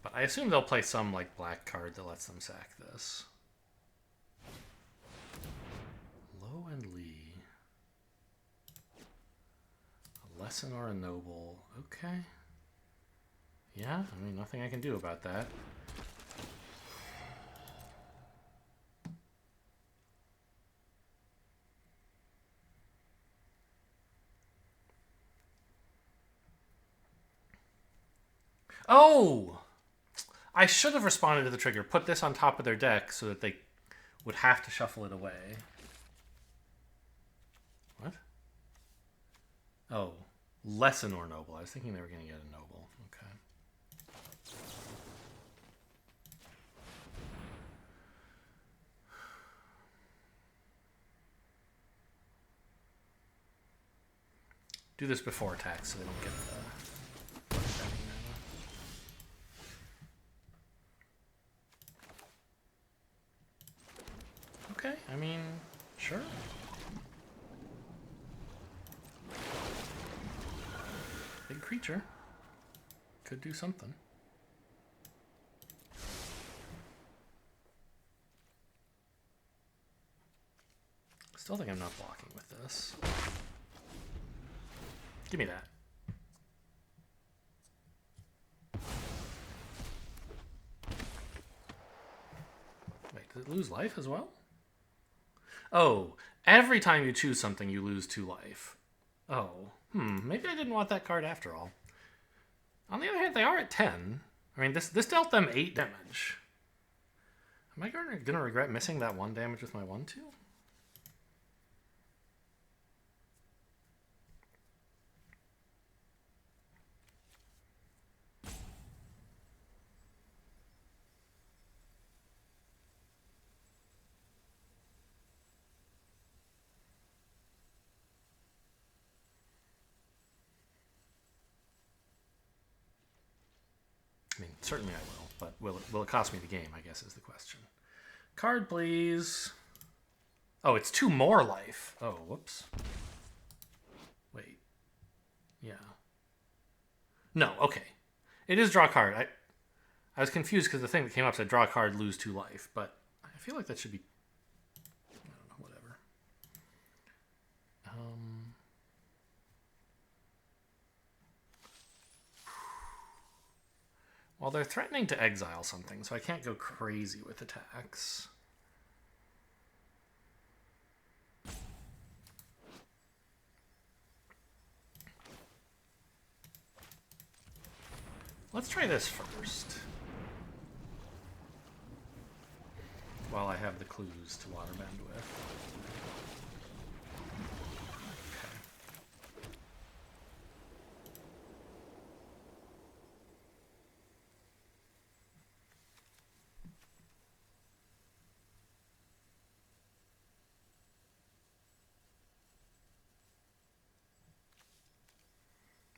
But I assume they'll play some like black card that lets them sack this. Low and Lee. A lesson or a noble. Okay. Yeah, I mean, nothing I can do about that. Oh! I should have responded to the trigger. Put this on top of their deck so that they would have to shuffle it away. What? Oh, lesson or noble. I was thinking they were going to get a noble. Okay. Do this before attack so they don't get the... Okay, I mean, sure. Big creature. Could do something. Still think I'm not blocking with this. Give me that. Wait, does it lose life as well? Oh, every time you choose something, you lose 2 life. Oh, maybe I didn't want that card after all. On the other hand, they are at 10. I mean, this dealt them 8 damage. Am I going to regret missing that 1 damage with my 1/2? I mean, certainly I will, but will it cost me the game, I guess, is the question. Card, please. Oh, it's 2 more life. Oh, whoops. Wait. Yeah. No, okay. It is draw a card. I was confused because the thing that came up said draw a card, lose 2 life, but I feel like that should be... I don't know, whatever. Well, they're threatening to exile something, so I can't go crazy with attacks. Let's try this first. While I have the clues to waterbend with.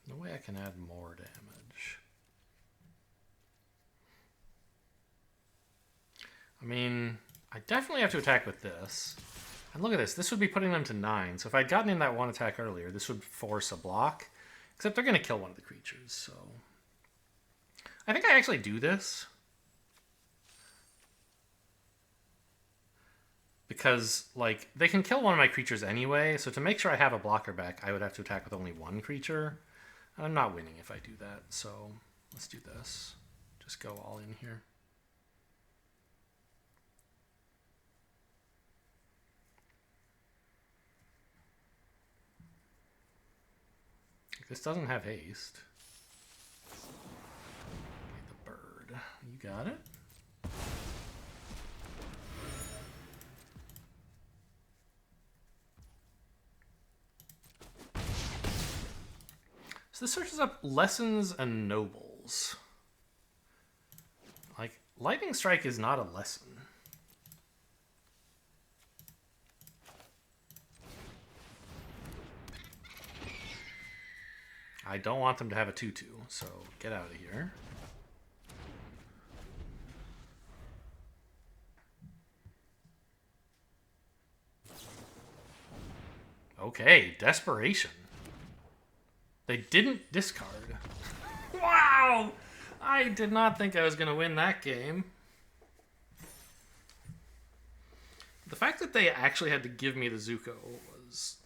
No way I can add more damage. I mean, I definitely have to attack with this. And look at this. This would be putting them to 9. So if I'd gotten in that 1 attack earlier, this would force a block. Except they're going to kill one of the creatures, so... I think I actually do this. Because, like, they can kill one of my creatures anyway, so to make sure I have a blocker back, I would have to attack with only 1 creature. I'm not winning if I do that, so let's do this. Just go all in here. This doesn't have haste. The bird. You got it? So this searches up lessons and nobles. Like, lightning strike is not a lesson. I don't want them to have a 2/2, so get out of here. Okay, desperation. They didn't discard. Wow! I did not think I was going to win that game. The fact that they actually had to give me the Zuko was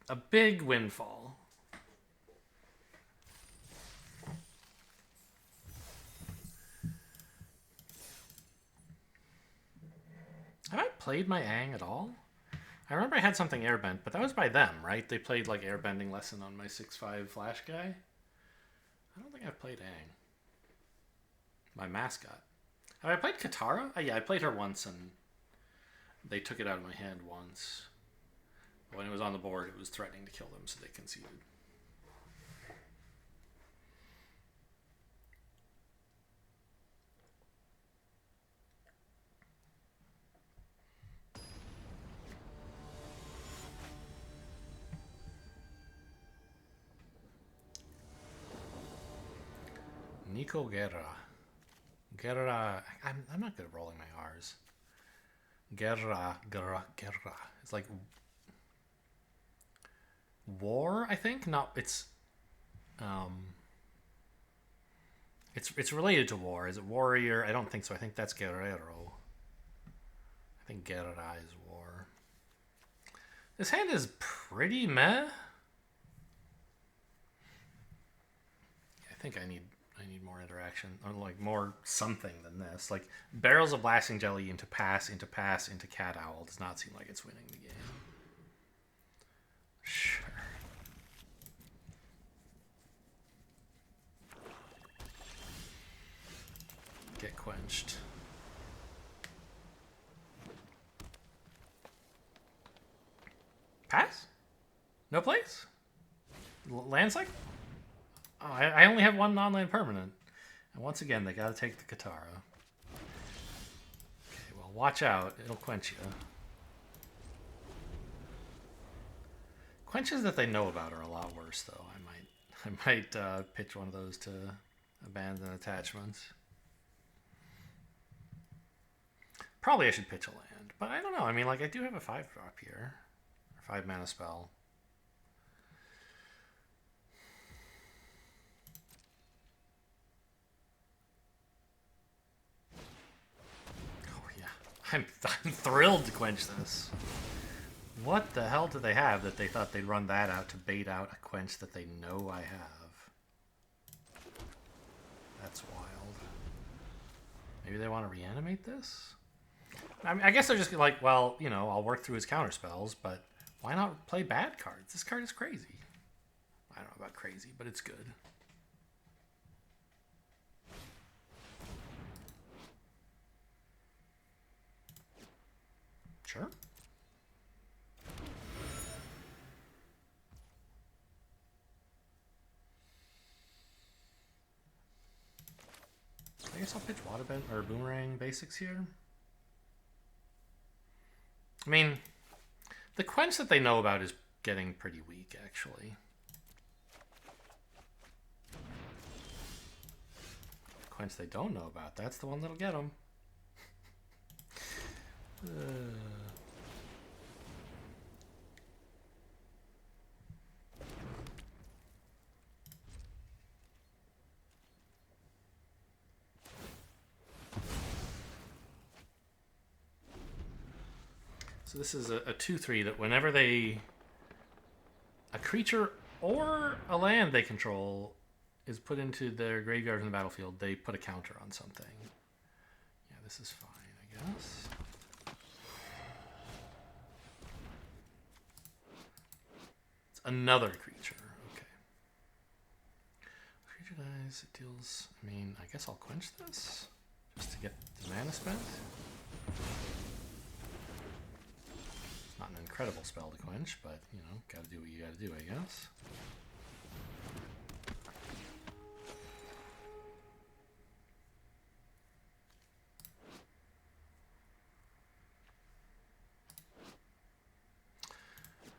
a big windfall. Have I played my Aang at all? I remember I had something airbent, but that was by them, right? They played like airbending lesson on my 6/5 flash guy. I don't think I've played Aang. My mascot. Have I played Katara? Oh, yeah, I played her once, and they took it out of my hand once. When it was on the board, it was threatening to kill them, so they conceded. Nico Guerra. Guerra. I'm not good at rolling my R's. Guerra. It's like war, I think. No, it's it's related to war. Is it warrior? I don't think so. I think that's guerrero. I think guerra is war. This hand is pretty meh. I think I need more interaction, or like more something than this. Like barrels of blasting jelly into pass into cat owl does not seem like it's winning the game. Sure. Get quenched. Pass? No plays? Land cycle? Oh, I only have one non-land permanent. And once again, they gotta take the Katara. Okay, well, watch out. It'll quench you. Quenches that they know about are a lot worse, though. I might pitch one of those to abandon attachments. Probably I should pitch a land, but I don't know. I mean, like, I do have a 5-drop here. Or 5-mana spell. I'm thrilled to quench this. What the hell do they have that they thought they'd run that out to bait out a quench that they know I have? That's wild. Maybe they want to reanimate this? I mean, I guess they're just like, well, you know, I'll work through his counter spells, but why not play bad cards? This card is crazy. I don't know about crazy, but it's good. Sure. I guess I'll pitch Waterbend or Boomerang Basics here. I mean, the quench that they know about is getting pretty weak, actually. The quench they don't know about, that's the one that'll get them. So this is a 2/3 that whenever a creature or a land they control is put into their graveyard from the battlefield, they put a counter on something. Yeah, this is fine, I guess. It's another creature. Okay. Creature dies, it deals... I mean, I guess I'll quench this just to get the mana spent. Not an incredible spell to quench, but, you know, gotta do what you gotta do, I guess.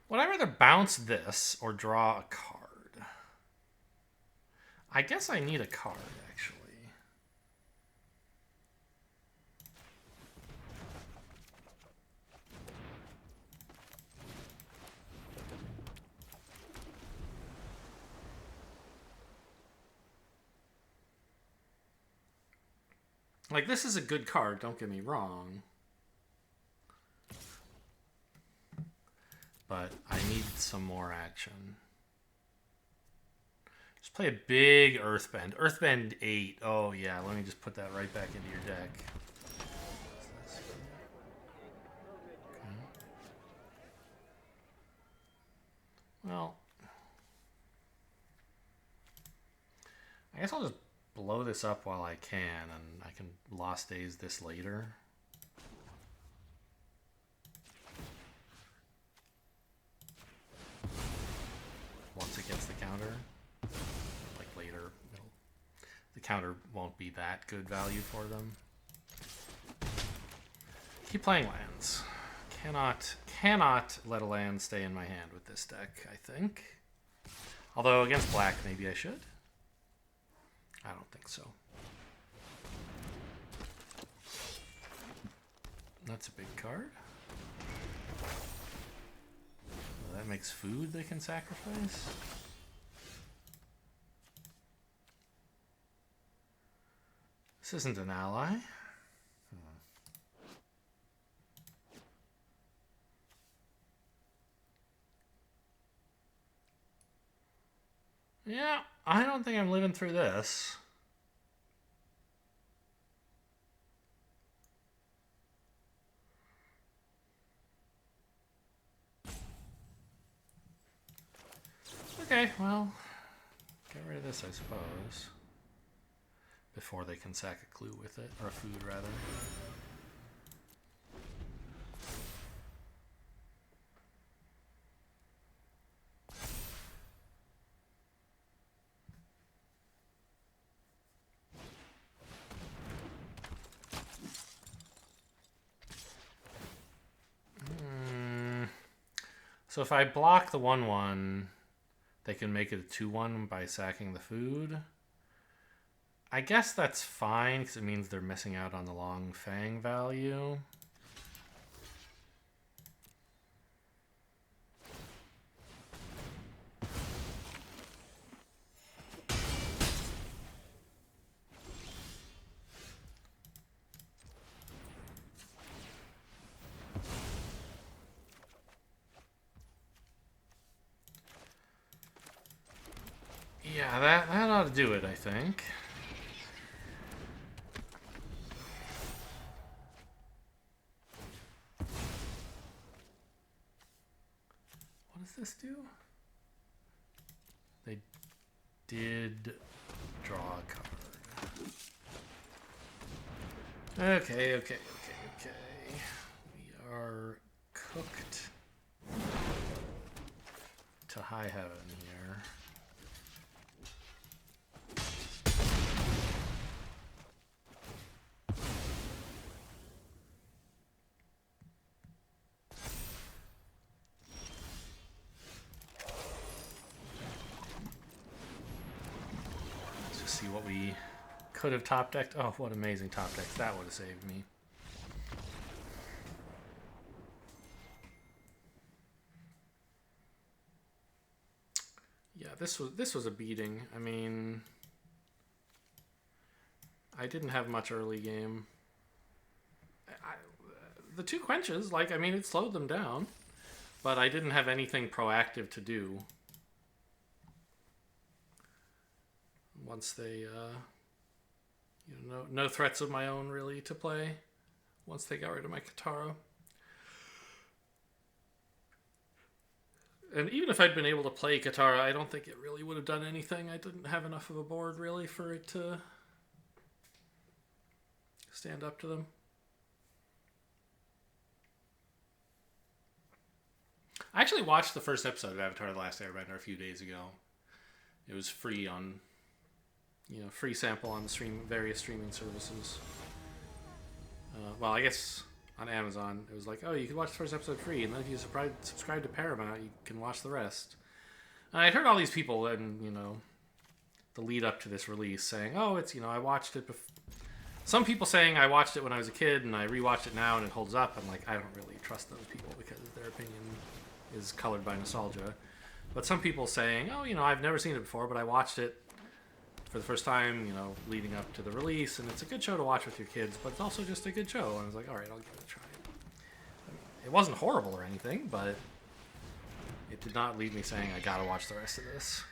Would I rather bounce this or draw a card? I guess I need a card, actually. Like, this is a good card, don't get me wrong. But I need some more action. Just play a big Earthbend. Earthbend 8. Oh, yeah. Let me just put that right back into your deck. Okay. Well, I guess I'll just blow this up while I can, and I can Lost Days this later. Once it gets the counter, like later, the counter won't be that good value for them. Keep playing lands. Cannot let a land stay in my hand with this deck, I think. Although against black, maybe I should. I don't think so. That's a big card. Well, that makes food they can sacrifice. This isn't an ally. Yeah, I don't think I'm living through this. Okay, well, get rid of this, I suppose. Before they can sack a clue with it, or a food, rather. So if I block the 1/1, they can make it a 2/1 by sacking the food. I guess that's fine, because it means they're missing out on the long Fang value. Yeah, that ought to do it, I think. What does this do? They did draw a card. Okay. We are cooked to high heaven here. See what we could have top decked. Oh, what amazing top decks. That would have saved me. Yeah, this was a beating. I mean, I didn't have much early game. The 2 Quenches, like, I mean, it slowed them down, but I didn't have anything proactive to do. Once they, no threats of my own really to play. Once they got rid of my Katara. And even if I'd been able to play Katara, I don't think it really would have done anything. I didn't have enough of a board really for it to stand up to them. I actually watched the first episode of Avatar the Last Airbender a few days ago. It was free on, free sample on the various streaming services. Well, I guess on Amazon, it was like, oh, you can watch the first episode free, and then if you subscribe to Paramount, you can watch the rest. And I'd heard all these people in, the lead up to this release saying, oh, it's, I watched it before. Some people saying I watched it when I was a kid, and I rewatched it now, and it holds up. I'm like, I don't really trust those people because their opinion is colored by nostalgia. But some people saying, oh, I've never seen it before, but I watched it for the first time, leading up to the release, and it's a good show to watch with your kids, but it's also just a good show. And I was like, all right, I'll give it a try. I mean, it wasn't horrible or anything, but it did not leave me saying I gotta watch the rest of this.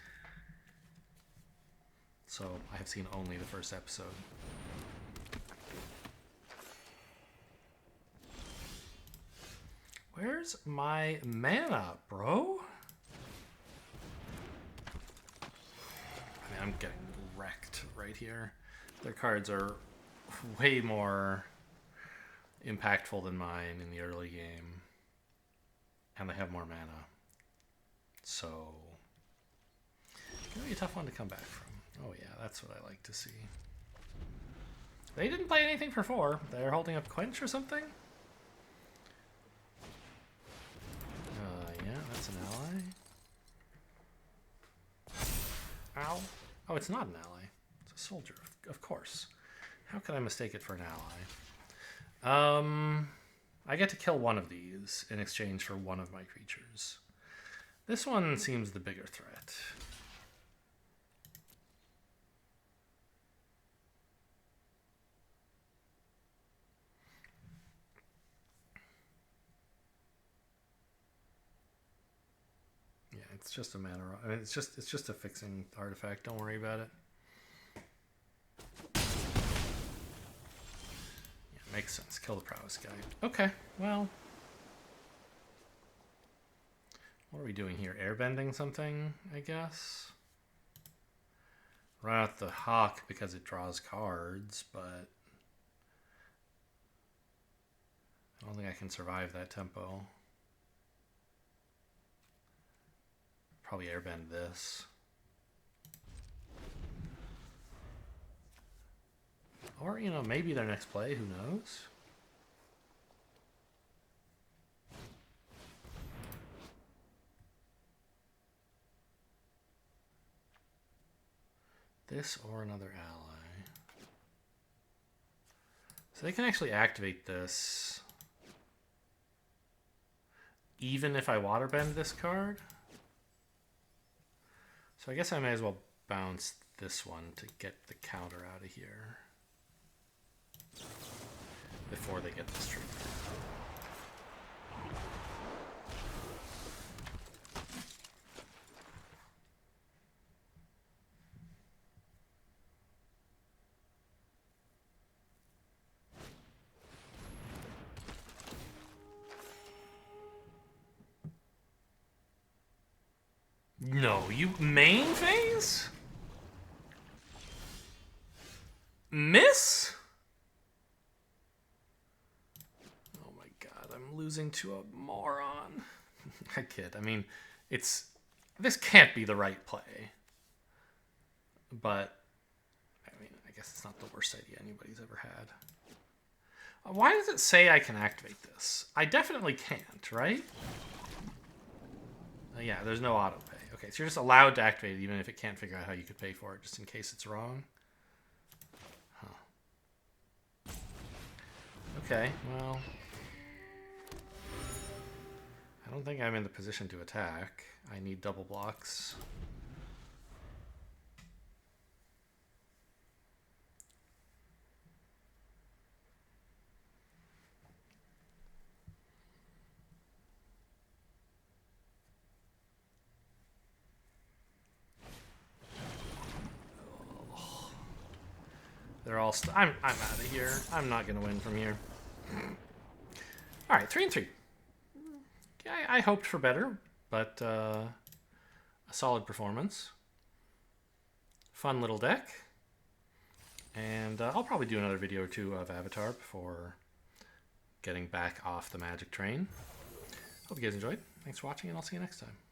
So I have seen only the first episode. Where's my mana, bro? I mean, I'm getting wrecked right right here. Their cards are way more impactful than mine in the early game. And they have more mana. So, it's going to be a tough one to come back from. Oh yeah, that's what I like to see. They didn't play anything for 4. They're holding up Quench or something? Yeah, that's an ally. Ow. Oh, it's not an ally. It's a soldier, of course. How could I mistake it for an ally? I get to kill one of these in exchange for one of my creatures. This one seems the bigger threat. Yeah, it's just a mana. I mean, it's just a fixing artifact. Don't worry about it. Yeah, makes sense. Kill the prowess guy. Okay, well. What are we doing here? Airbending something, I guess? Run out the hawk because it draws cards, but I don't think I can survive that tempo. Probably airbend this. Or, you know, maybe their next play, who knows? This or another ally. So they can actually activate this even if I waterbend this card. So I guess I may as well bounce this one to get the counter out of here before they get this trigger. No, you main phase? Miss? Oh my god, I'm losing to a moron. I kid. I mean, this can't be the right play. But, I mean, I guess it's not the worst idea anybody's ever had. Why does it say I can activate this? I definitely can't, right? Yeah, there's no auto pay. Okay, so you're just allowed to activate it even if it can't figure out how you could pay for it, just in case it's wrong. Huh. Okay, well. I don't think I'm in the position to attack. I need double blocks. They're all. I'm out of here. I'm not gonna win from here. All right, 3-3. I hoped for better, but a solid performance. Fun little deck, and I'll probably do another video or two of Avatar before getting back off the Magic train. Hope you guys enjoyed. Thanks for watching, and I'll see you next time.